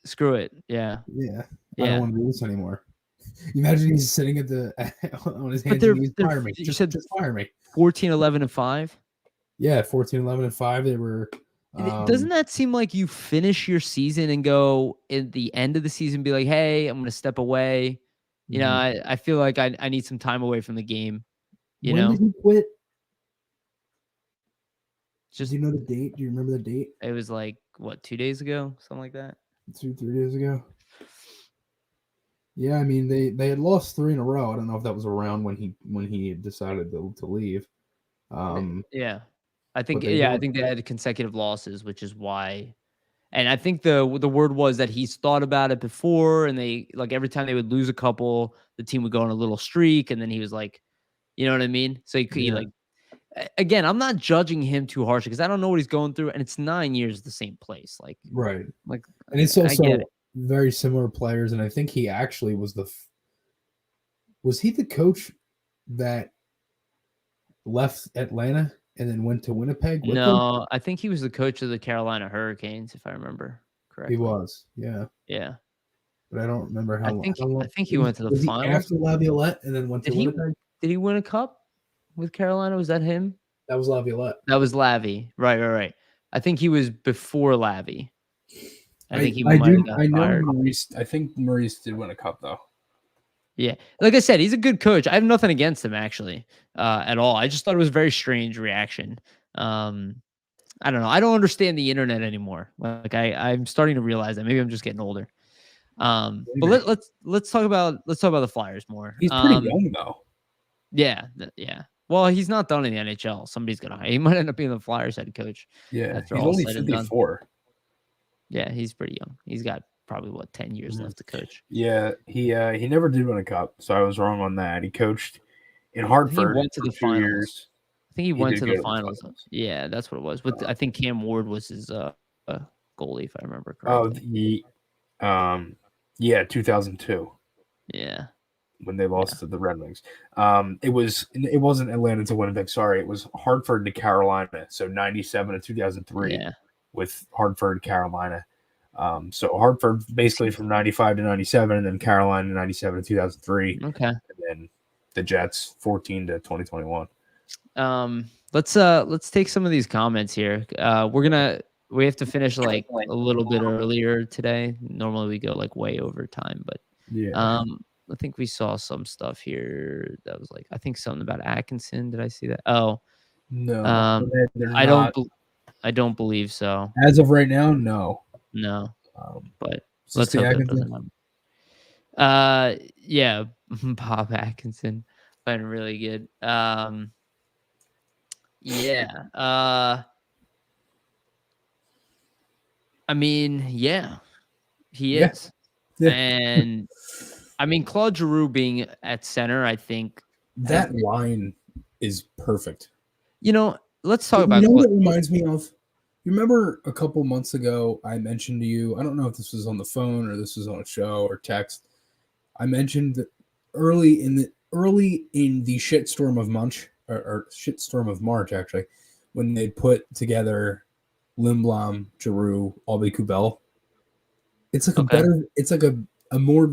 Screw it. Yeah. I don't want to do this anymore. Imagine he's sitting at on his hands and knees. Fire me. Just fire me. 14, 11, and 5. Yeah, 14, 11, and 5. They were. Doesn't that seem like you finish your season and go at the end of the season, be like, hey, I'm going to step away. You know, I feel like I need some time away from the game. When did he quit? Just, do you know the date? Do you remember the date? It was like, what, 2 days ago? Something like that? 3 days ago. Yeah, I mean, they had lost 3 in a row. I don't know if that was around when he decided to leave. Yeah. I think they had consecutive losses, which is why. And I think the word was that he's thought about it before, and they, like, every time they would lose a couple, the team would go on a little streak, and then he was like, you know what I mean? So he like, again, I'm not judging him too harshly because I don't know what he's going through, and it's 9 years the same place, like, right. Like, and it's also very similar players, and I think he actually was was he the coach that left Atlanta and then went to Winnipeg with them? I think he was the coach of the Carolina Hurricanes, if I remember correctly. He was, yeah. But I don't remember how long. I think he went to the finals after Laviolette and then went to Winnipeg. Did he win a cup with Carolina? Was that him? That was Laviolette. That was Lavi. Right. I think he was before Lavi. I think he I know Maurice. I think Maurice did win a cup though. Yeah, like I said, he's a good coach. I have nothing against him actually, at all. I just thought it was a very strange reaction. I don't know. I don't understand the internet anymore. Like I'm starting to realize that. Maybe I'm just getting older. But let's talk about the Flyers more. He's pretty young though. Yeah. Well, he's not done in the NHL. Somebody's gonna. He might end up being the Flyers head coach. Yeah, he's only 54. Yeah, he's pretty young. He's got probably 10 years left to coach. Yeah, he never did win a cup, so I was wrong on that. He coached in Hartford. He went to the finals. Years. I think he went to the finals. Yeah, that's what it was. With I think Cam Ward was his goalie, if I remember correctly. Yeah, 2002. Yeah, when they lost to the Red Wings. It wasn't Atlanta to Winnipeg. Sorry, it was Hartford to Carolina. So 97 to 2003 with Hartford, Carolina. So Hartford basically from 95 to 97, and then Carolina 97 to 2003. Okay. And then the Jets 14 to 2021. Let's take some of these comments here. We have to finish like a little bit earlier today. Normally we go like way over time, but I think we saw some stuff here that was like, I think something about Atkinson. Did I see that? Oh, no. I don't believe so. As of right now, no. But let's hope that doesn't happen. Yeah, Bob Atkinson playing really good. I mean, yeah, he is. Yeah. And I mean, Claude Giroux being at center, I think that line is perfect. Let's talk about. What it reminds me of? You remember a couple months ago, I mentioned to you. I don't know if this was on the phone or this was on a show or text. I mentioned that early in the shitstorm of shitstorm of March, actually, when they put together Lindblom, Giroux, Aubé-Kubel. It's like it's like a more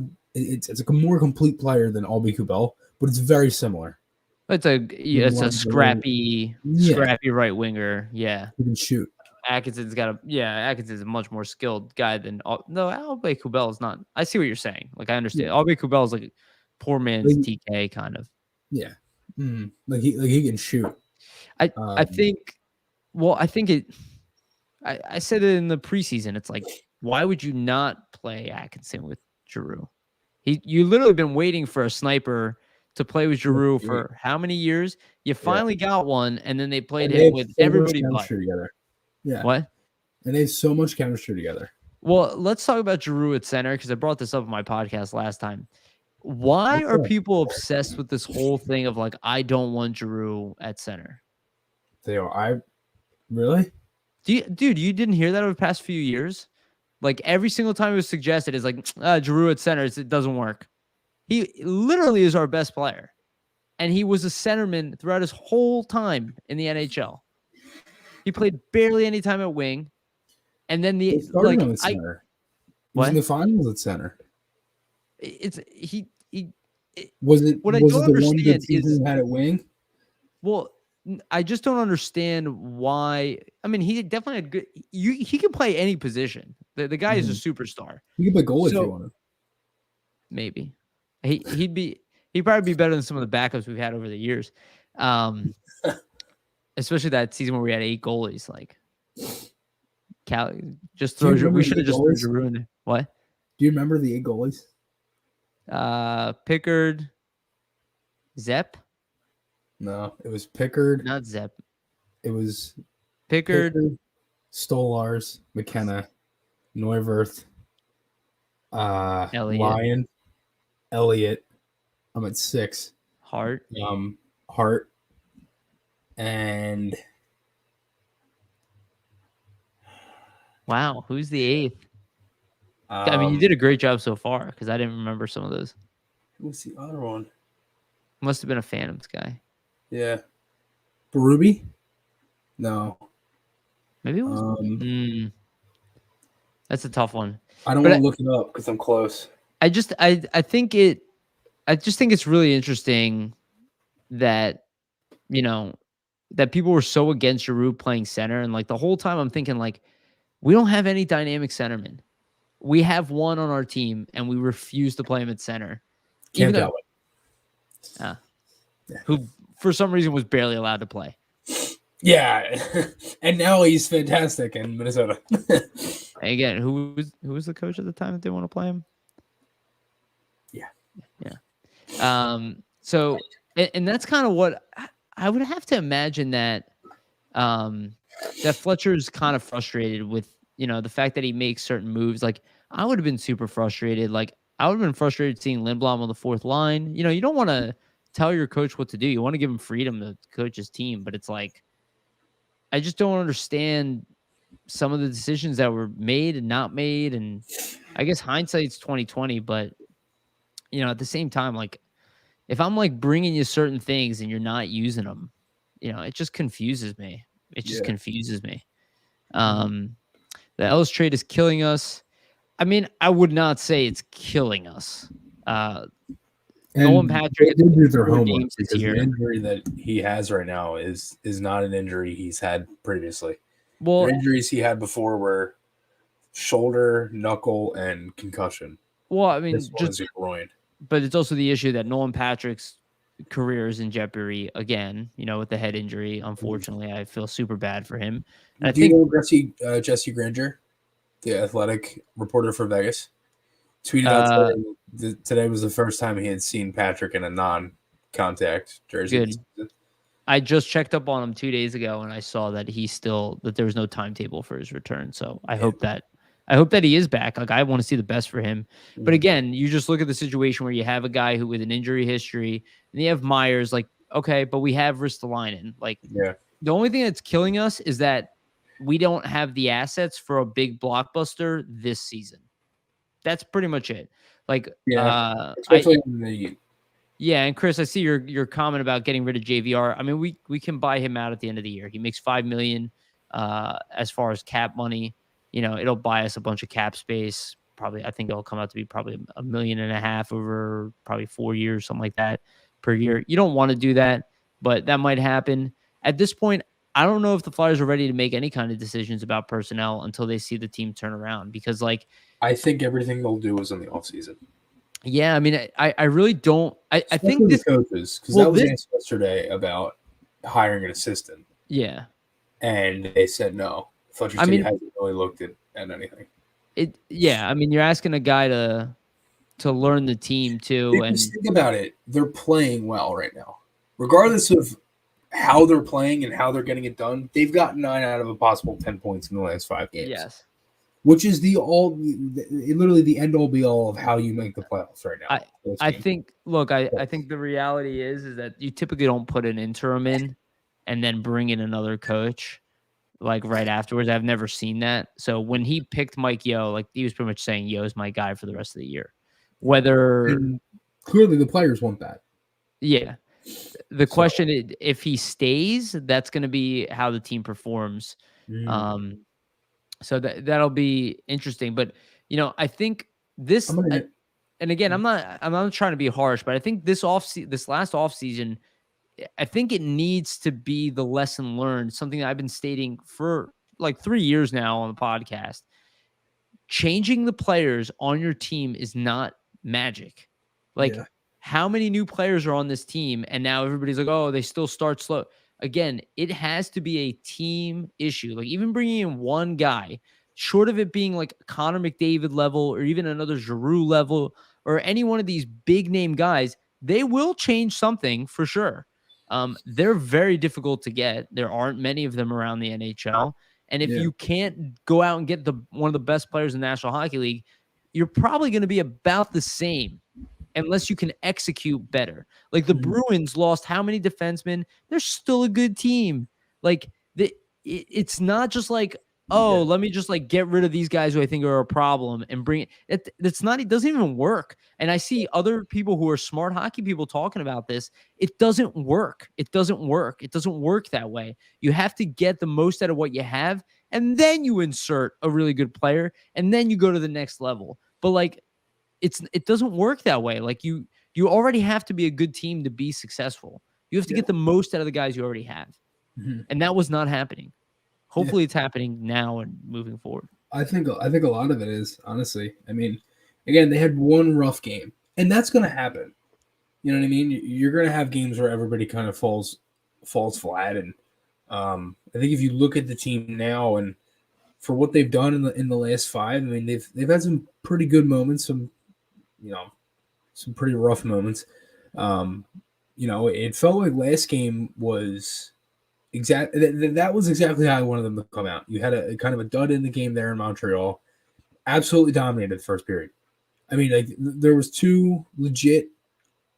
complete player than Aubé-Kubel, but it's very similar. It's a scrappy right winger. Yeah, he can shoot. Atkinson's Atkinson's a much more skilled guy than no, Albay Kubel is not. I see what you're saying. Like I understand. Yeah. Albay Kubel is like poor man's TK kind of. Yeah. Like he can shoot. I think I said it in the preseason. It's like, why would you not play Atkinson with Giroux? You literally been waiting for a sniper to play with Giroux for how many years? You finally got one, and then they played him with everybody but. Together. Yeah. What? And they have so much chemistry together. Well, let's talk about Giroux at center because I brought this up in my podcast last time. Why are people obsessed with this whole thing of like, I don't want Giroux at center? They are. Really? Dude, you didn't hear that over the past few years? Like every single time it was suggested, it's like Giroux at center. It doesn't work. He literally is our best player, and he was a centerman throughout his whole time in the NHL. He played barely any time at wing, and then He was in the finals at center. Was it what I don't don't understand understand good is had at wing? Well, I just don't understand why. I mean, he definitely had good. He can play any position. The guy is a superstar. He can play goal if you want to. Maybe he'd probably be better than some of the backups we've had over the years. Especially that season where we had 8 goalies. Like, just throw. We should have just thrown Giroux in there. What? Do you remember the 8 goalies? Pickard, Zepp. No, it was Pickard. Not Zepp. It was Pickard, Stolars, McKenna, Neuwirth, Lyon, Elliott. I'm at 6. Hart. Hart. And wow, who's the 8th? I mean, you did a great job so far because I didn't remember some of those. Who's the other one? Must have been a Phantoms guy. Yeah. Berube? No. Maybe it was. That's a tough one. I don't want to look it up because I'm close. I just think it's really interesting that, that people were so against Giroux playing center. And like the whole time I'm thinking like, we don't have any dynamic centermen. We have one on our team and we refuse to play him at center. Cam Talbot. Who for some reason was barely allowed to play. Yeah. And now he's fantastic in Minnesota. Again, who was the coach at the time that they want to play him? Yeah. So and that's kind of what I would have to imagine that that Fletcher's kind of frustrated with, the fact that he makes certain moves. Like I would have been super frustrated. Like I would have been frustrated seeing Lindblom on the 4th line. You don't want to tell your coach what to do. You want to give him freedom to coach his team, but it's like, I just don't understand some of the decisions that were made and not made. And I guess hindsight's 2020, but at the same time, like if I'm like bringing you certain things and you're not using them, it just confuses me. It just confuses me. The Ellis trade is killing us. I mean, I would not say it's killing us. Nolan Patrick did do their homework because the injury that he has right now is not an injury he's had previously. Well, the injuries he had before were shoulder, knuckle, and concussion. Well, I mean, just a groin. But it's also the issue that Nolan Patrick's career is in jeopardy again. With the head injury. Unfortunately, I feel super bad for him. And you know Jesse Granger, the athletic reporter for Vegas, tweeted out today was the first time he had seen Patrick in a non-contact jersey. Good. I just checked up on him 2 days ago, and I saw that that there was no timetable for his return. So I hope that he is back. Like I want to see the best for him. But again, you just look at the situation where you have a guy who with an injury history, and you have Myers. Like okay, but we have Ristolainen. Like the only thing that's killing us is that we don't have the assets for a big blockbuster this season. That's pretty much it. Like, especially in the and Chris, I see your comment about getting rid of JVR. I mean, we can buy him out at the end of the year. He makes $5 million as far as cap money. It'll buy us a bunch of cap space. Probably, I think it'll come out to be probably $1.5 million over probably 4 years, something like that per year. You don't want to do that, but that might happen. At this point, I don't know if the Flyers are ready to make any kind of decisions about personnel until they see the team turn around. Because, like, I think everything they'll do is in the offseason. Yeah, I mean, I really don't. I think Especially this the coaches, because well, that was this asked yesterday about hiring an assistant, yeah. and they said no. Fletcher I City mean, hasn't really looked at anything. I mean, you're asking a guy to learn the team too, and Think about it. They're playing well right now, regardless of how they're playing and how they're getting it done. They've got 9 out of a possible 10 points in the last 5 games. yes, which is literally the end all be all of how you make the playoffs right now. I think. Look, I think the reality is that you typically don't put an interim in and then bring in another coach like right afterwards. I've never seen that. So when he picked Mike Yeo, like he was pretty much saying Yeo's my guy for the rest of the year. Whether And clearly the players want that. Yeah. The question is, if he stays, that's going to be how the team performs. So that'll be interesting. But I think this, and again, I'm not trying to be harsh, but I think this last offseason, I think it needs to be the lesson learned. Something that I've been stating for like 3 years now on the podcast. Changing the players on your team is not magic. Like, how many new players are on this team? And now everybody's like, oh, they still start slow. Again, it has to be a team issue. Like, even bringing in one guy, short of it being like Connor McDavid level or even another Giroux level or any one of these big name guys, they will change something for sure. They're very difficult to get. There aren't many of them around the NHL. And if you can't go out and get one of the best players in the National Hockey League, you're probably going to be about the same unless you can execute better. Like the Bruins lost how many defensemen? They're still a good team. Like it's not just like, let me just like get rid of these guys who I think are a problem and bring it. That's not, it doesn't even work. And I see other people who are smart hockey people talking about this. It doesn't work. It doesn't work. It doesn't work that way. You have to get the most out of what you have, and then you insert a really good player, and then you go to the next level. But like, it doesn't work that way. Like you already have to be a good team to be successful. You have to get the most out of the guys you already have. And that was not happening. Hopefully it's happening now and moving forward. I think a lot of it is, honestly. I mean, again, they had one rough game, and that's going to happen. You know what I mean? You're going to have games where everybody kind of falls flat. And I think if you look at the team now and for what they've done in the last 5, I mean, they've had some pretty good moments, some pretty rough moments. It felt like last game was that was exactly how I wanted them to come out. You had a kind of a dud in the game there in Montreal, absolutely dominated the first period. I mean, like there was 2 legit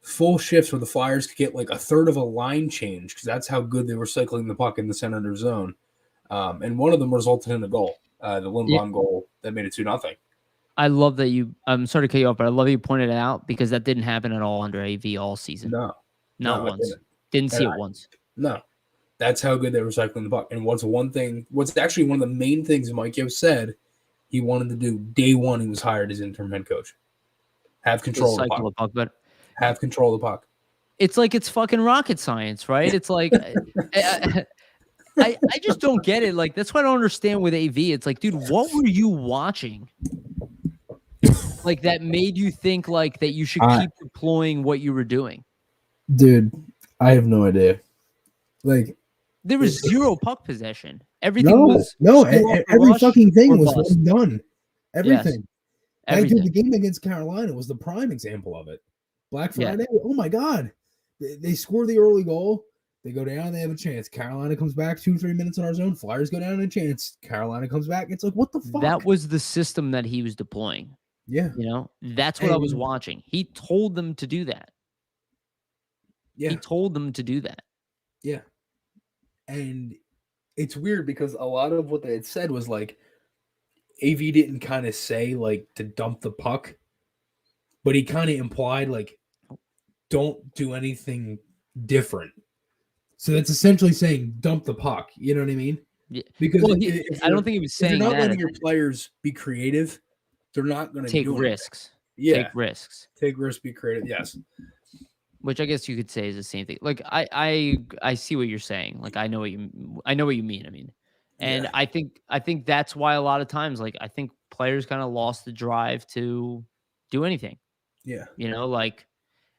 full shifts where the Flyers could get like a third of a line change because that's how good they were cycling the puck in the center zone. And one of them resulted in a goal, the Lindblom goal that made it 2-0. I love that I'm sorry to cut you off, but I love that you pointed it out because that didn't happen at all under AV all season. No, not once. Didn't see it once. No, that's how good they were cycling the puck. And what's actually one of the main things Mike Yeo said he wanted to do day one he was hired as interim head coach. Have control of the puck. But have control of the puck. It's like it's fucking rocket science, right? It's like I just don't get it. Like that's what I don't understand with AV. It's like, dude, what were you watching? Like that made you think like that you should keep deploying what you were doing? Dude, I have no idea. Like there was 0 puck possession. Everything was every fucking thing was done. Everything. Yes. Everything. The game against Carolina was the prime example of it. Black Friday. Yeah. Oh my God. They score the early goal. They go down. They have a chance. Carolina comes back 2-3 minutes in our zone. Flyers go down in a chance. Carolina comes back. It's like, what the fuck? That was the system that he was deploying. Yeah. That's what I was watching. He told them to do that. Yeah. He told them to do that. Yeah. And it's weird because a lot of what they had said was like, AV didn't kind of say like to dump the puck, but he kind of implied like, don't do anything different. So that's essentially saying dump the puck. You know what I mean? Yeah. Because I don't think he was saying if you're not that. letting your players be creative, they're not going to take risks. Yeah. Take risks. Take risks, be creative. Yes. Which I guess you could say is the same thing. Like I see what you're saying. Like I know what you mean. I mean, and Yeah. I think that's why a lot of times, like I think players kind of lost the drive to do anything. Yeah. You know, like,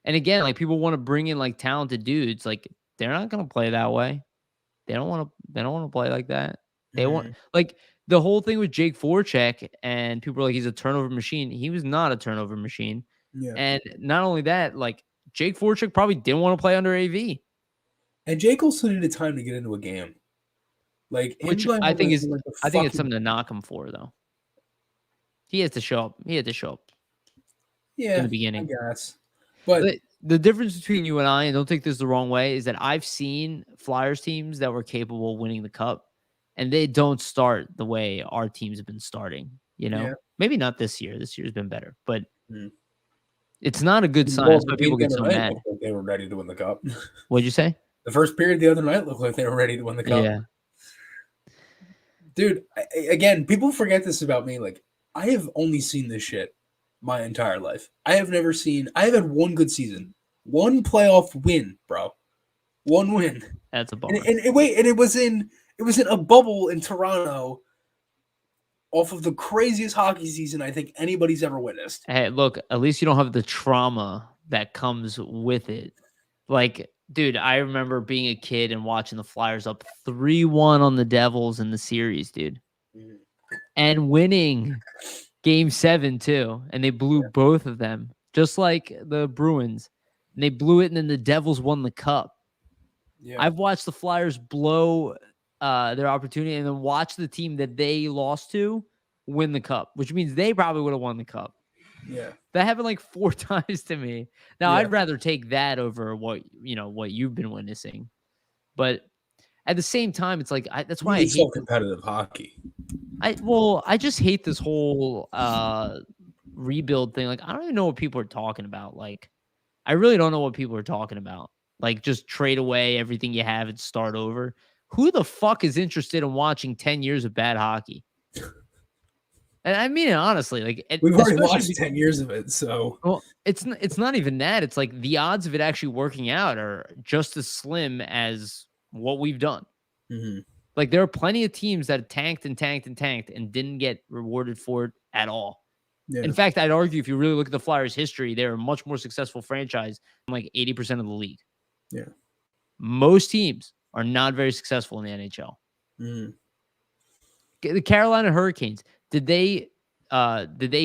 and again, like people want to bring in like talented dudes. Like they're not gonna play that way. They don't want to. They don't want to play like that. They want like the whole thing with Jake Voracek, and people are like he's a turnover machine. He was not a turnover machine. Yeah. And not only that, like Jake Voracek probably didn't want to play under AV. And Jake also needed time to get into a game. Like Which him I think is like I think it's something to knock him for though. He has to show up. He had to show up yeah, in the beginning. I guess. But the difference between you and I, and don't take this the wrong way, is that I've seen Flyers teams that were capable of winning the cup, and they don't start the way our teams have been starting. You know, maybe not this year. This year's been better, but it's not a good sign. That's why people get so mad. Like they were ready to win the cup. What'd you say? The first period the other night looked like they were ready to win the cup. Yeah. Dude, again, people forget this about me. Like, I have only seen this shit my entire life. I have had one good season. One playoff win, bro. One win. That's a bummer. And it was in a bubble in Toronto off of the craziest hockey season I think anybody's ever witnessed. Hey, look, at least you don't have the trauma that comes with it. Like, dude, I remember being a kid and watching the Flyers up 3-1 on the Devils in the series, dude. And winning Game 7 too. And they blew both of them, just like the Bruins. And they blew it, and then the Devils won the cup. Yeah. I've watched the Flyers blow their opportunity and then watch the team that they lost to win the cup, which means they probably would have won the cup. Yeah. That happened like 4 times to me. Now, I'd rather take that over what you've been witnessing. But at the same time, it's like that's why I hate competitive hockey. I just hate this whole rebuild thing. Like, I don't even know what people are talking about. Like, I really don't know what people are talking about. Like, just trade away everything you have and start over. Who the fuck is interested in watching 10 years of bad hockey? And I mean it honestly. Like, we've already watched 10 years of it, so well, it's not even that. It's like the odds of it actually working out are just as slim as what we've done. Mm-hmm. Like, there are plenty of teams that tanked and didn't get rewarded for it at all. Yeah. In fact, I'd argue if you really look at the Flyers' history, they're a much more successful franchise than like 80% of the league. Yeah. Most teams are not very successful in the NHL. Mm. The Carolina Hurricanes, did they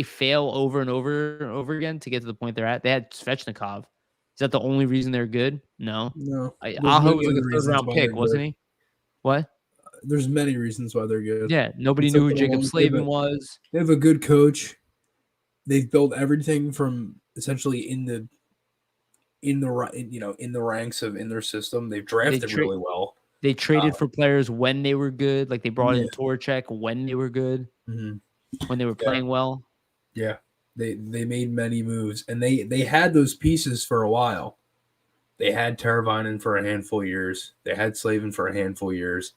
fail over and over again to get to the point they're at? They had Svechnikov. Is that the only reason they're good? No. Aho was like a third-round pick, wasn't he? What? There's many reasons why they're good. Yeah, nobody knew who Jacob Slavin was. They have a good coach. They've built everything from essentially in the ranks of in their system. They've drafted really well. They traded for players when they were good. Like, they brought in Torchek when they were good. Mm-hmm. When they were playing well. Yeah. They made many moves, and they had those pieces for a while. They had Teravainen for a handful of years. They had Slavin for a handful of years.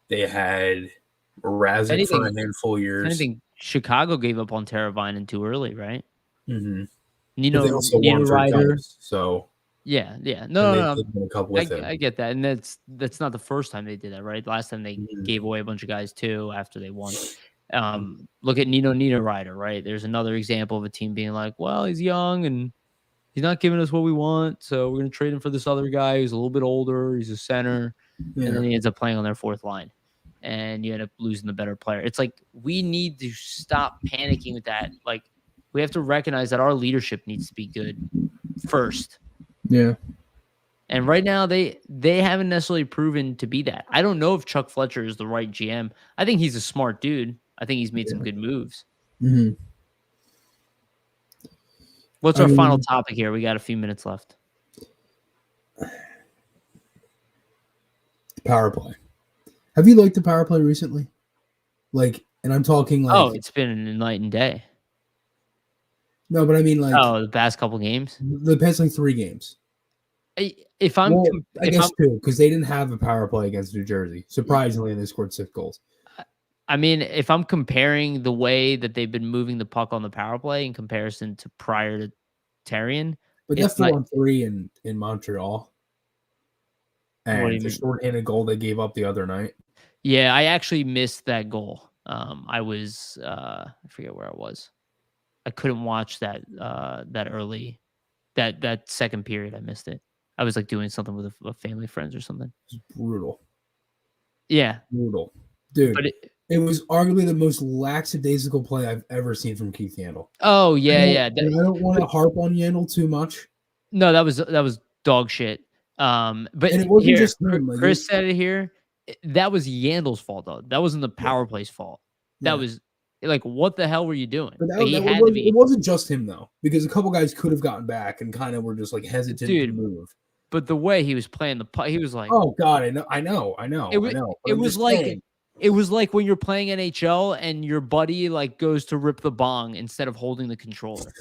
They had Razik for a handful of years. I think Chicago gave up on Teravainen too early, right? Mm-hmm. Nino Ryder. So yeah. No. I get that, and that's not the first time they did that, right? Last time they gave away a bunch of guys too after they won. Look at Nino Ryder, right? There's another example of a team being like, well, he's young and he's not giving us what we want, so we're going to trade him for this other guy who's a little bit older. He's a center, and then he ends up playing on their fourth line, and you end up losing the better player. It's like, we need to stop panicking with that. Like, we have to recognize that our leadership needs to be good first. Yeah. And right now, they haven't necessarily proven to be that. I don't know if Chuck Fletcher is the right GM. I think he's a smart dude. I think he's made some good moves. Mm-hmm. What's our final topic here? We got a few minutes left. Power play. Have you liked the power play recently? Like, and I'm talking like... Oh, it's been a night and day. No, but I mean like... Oh, the past couple games? The past like 3 games. I guess 2, because they didn't have a power play against New Jersey. Surprisingly, they scored 6 goals. I mean, if I'm comparing the way that they've been moving the puck on the power play in comparison to prior to Terrian, But that 4-3 in Montreal, and the shorthanded goal they gave up the other night. Yeah, I actually missed that goal. I was I forget where I was. I couldn't watch that early that second period. I missed it. I was like doing something with a family friends or something. It was brutal. Yeah, brutal, dude. But it was arguably the most lackadaisical play I've ever seen from Keith Yandle. Oh yeah, yeah. I don't want to harp on Yandle too much. No, that was dog shit. But and it wasn't just him. Chris said it here. That was Yandle's fault though. That wasn't the power play's fault. That was like, what the hell were you doing? But it wasn't just him though, because a couple guys could have gotten back and kind of were just like hesitant to move. But the way he was playing the puck, he was like, "Oh God, I know." It was like when you're playing NHL and your buddy like goes to rip the bong instead of holding the controller,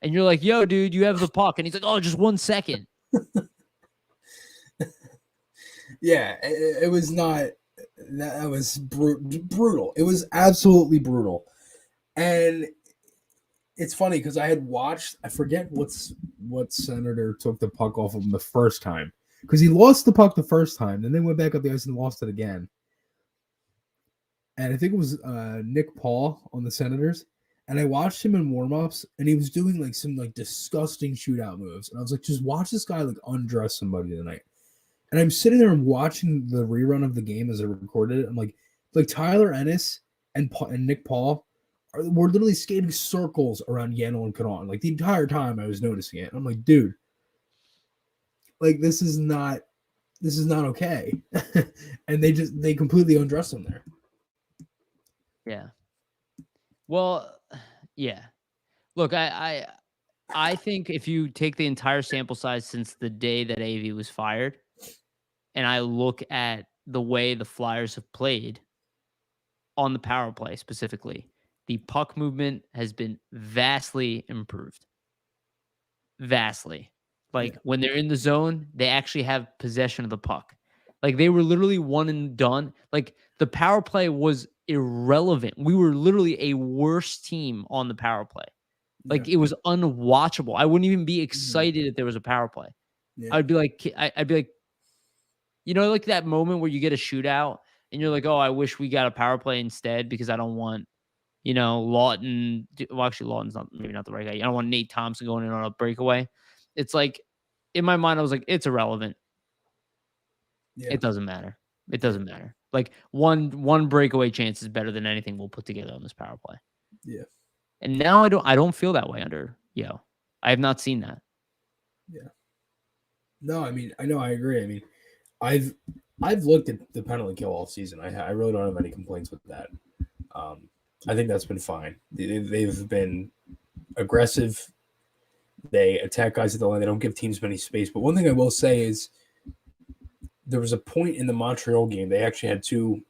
and you're like, "Yo, dude, you have the puck," and he's like, "Oh, just 1 second." Yeah, it was not. That was brutal. It was absolutely brutal, and it's funny because I had watched. I forget what senator took the puck off of him the first time, because he lost the puck the first time, then they went back up the ice and lost it again. And I think it was Nick Paul on the Senators, and I watched him in warmups, and he was doing like some like disgusting shootout moves, and I was like, just watch this guy like undress somebody tonight. And I'm sitting there and watching the rerun of the game as I recorded it. I'm like Tyler Ennis and Nick Paul were literally skating circles around Yandle and Caron like the entire time I was noticing it. I'm like, dude, like this is not okay. And they completely undressed him there. Yeah. Well, yeah. Look, I think if you take the entire sample size since the day that AV was fired, and I look at the way the Flyers have played on the power play specifically, the puck movement has been vastly improved. Vastly. Like when they're in the zone, they actually have possession of the puck. Like they were literally one and done. Like the power play was irrelevant. We were literally a worse team on the power play. Like it was unwatchable. I wouldn't even be excited if there was a power play. I'd be like, you know, like that moment where you get a shootout and you're like, oh, I wish we got a power play instead because I don't want, you know, Lawton. Well, actually, Lawton's maybe not the right guy. I don't want Nate Thompson going in on a breakaway. It's like, in my mind, I was like, it's irrelevant. Yeah. It doesn't matter. It doesn't matter. Like one breakaway chance is better than anything we'll put together on this power play. Yeah. And now I don't feel that way under Yo. I have not seen that. Yeah. No, I mean, I agree. I mean, I've looked at the penalty kill all season. I really don't have any complaints with that. I think that's been fine. They've been aggressive. They attack guys at the line. They don't give teams many space. But one thing I will say is there was a point in the Montreal game. They actually had two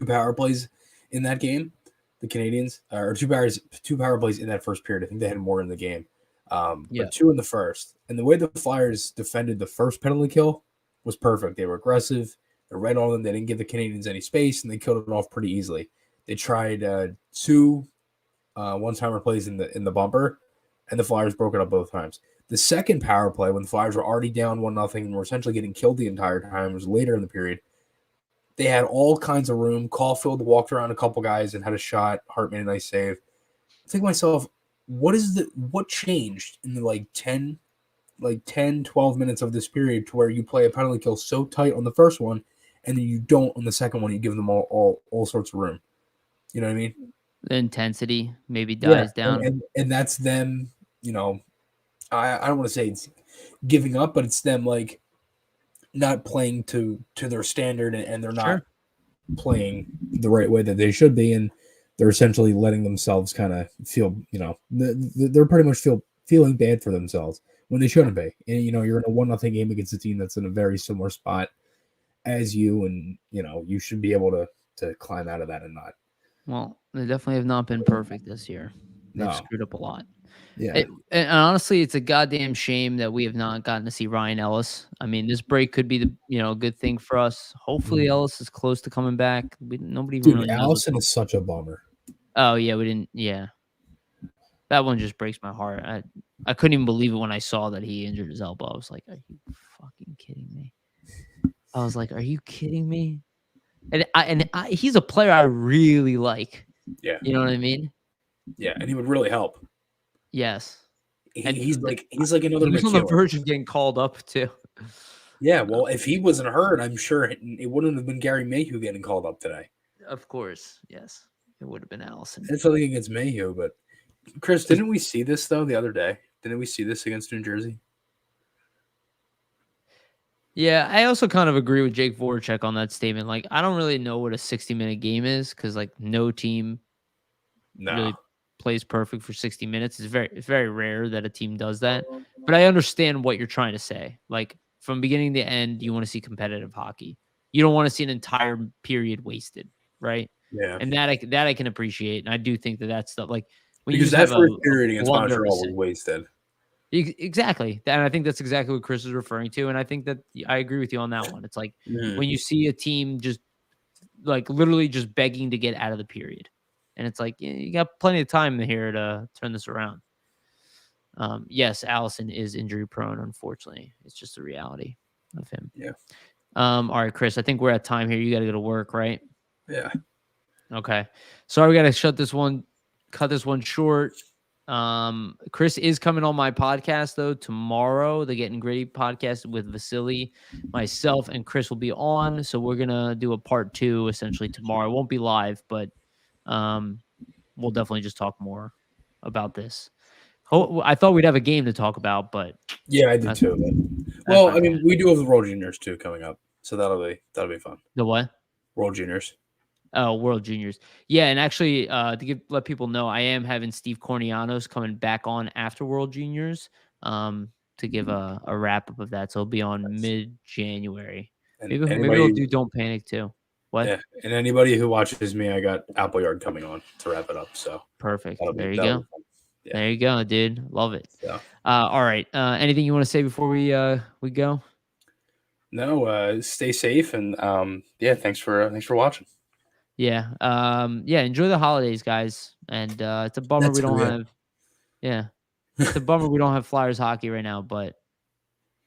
power plays in that game. The Canadians, or two power plays in that first period. I think they had more in the game. But two in the first. And the way the Flyers defended the first penalty kill was perfect. They were aggressive. They ran on them. They didn't give the Canadians any space, and they killed it off pretty easily. They tried two one-timer plays in the bumper, and the Flyers broke it up both times. The second power play, when the Flyers were already down 1-0 and were essentially getting killed the entire time, was later in the period. They had all kinds of room. Caulfield walked around a couple guys and had a shot. Hart made a nice save. I think to myself, what changed in the 10, 12 minutes of this period to where you play a penalty kill so tight on the first one, and then you don't on the second one. You give them all sorts of room. You know what I mean? The intensity maybe dies down. And that's them, you know, I don't want to say it's giving up, but it's them like not playing to their standard, and they're not playing the right way that they should be, and they're essentially letting themselves kind of feel, you know, they're pretty much feeling bad for themselves when they shouldn't be. And, you know, you're in a 1-0 game against a team that's in a very similar spot as you, and, you know, you should be able to climb out of that and not. Well, they definitely have not been perfect this year. They've screwed up a lot. Yeah. And honestly, it's a goddamn shame that we have not gotten to see Ryan Ellis. I mean, this break could be the good thing for us. Hopefully Ellis is close to coming back. Nobody really knows. Allison is such a bummer. Oh yeah, we didn't. Yeah. That one just breaks my heart. I couldn't even believe it when I saw that he injured his elbow. I was like, are you fucking kidding me? I was like, are you kidding me? And he's a player I really like. Yeah. You know what I mean? Yeah, and he would really help. Yes. He's like another He was on the verge of getting called up too. Yeah, well, if he wasn't hurt, I'm sure it wouldn't have been Gary Mayhew getting called up today. Of course, yes. It would have been Allison. It's nothing against Mayhew, but Chris, didn't we see this though the other day? Didn't we see this against New Jersey? Yeah, I also kind of agree with Jake Voracek on that statement. Like, I don't really know what a 60-minute game is because, like, no team really plays perfect for 60 minutes. It's very rare that a team does that. But I understand what you're trying to say. Like, from beginning to end, you want to see competitive hockey. You don't want to see an entire period wasted, right? Yeah, and that I can appreciate, and I do think that stuff like when because you that have first period against Montreal was wasted. Exactly, and I think that's exactly what Chris is referring to, and I think that I agree with you on that one. It's like when you see a team just like literally just begging to get out of the period, and it's like you got plenty of time here to turn this around. Yes, Allison is injury prone. Unfortunately, it's just the reality of him. Yeah. All right, Chris. I think we're at time here. You got to go to work, right? Yeah. Okay. Sorry, we got to cut this one short. Chris is coming on my podcast though tomorrow, the Getting Gritty podcast with Vasily, myself, and Chris will be on. So we're gonna do a part 2 essentially tomorrow. It won't be live, but we'll definitely just talk more about this. I thought we'd have a game to talk about, but yeah, I did too. Well, I mean, we do have the World Juniors too coming up, so that'll be fun. The what? World Juniors. Oh, World Juniors. Yeah, and actually, to let people know, I am having Steve Cornianos coming back on after World Juniors to give a wrap up of that. So it'll be on mid-January. Maybe we'll do Don't Panic too. What? Yeah, and anybody who watches me, I got Appleyard coming on to wrap it up. So perfect. There you go. Yeah. There you go, dude. Love it. So. All right. Anything you want to say before we go? No. Stay safe and yeah. Thanks for watching. Yeah. Yeah. Enjoy the holidays, guys. And it's a bummer we don't have. Yeah. It's a bummer we don't have Flyers hockey right now, but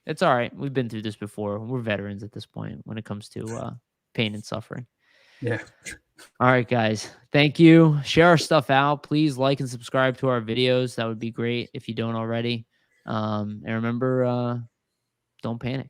it's all right. We've been through this before. We're veterans at this point when it comes to pain and suffering. Yeah. All right, guys. Thank you. Share our stuff out. Please like and subscribe to our videos. That would be great if you don't already. And remember, don't panic.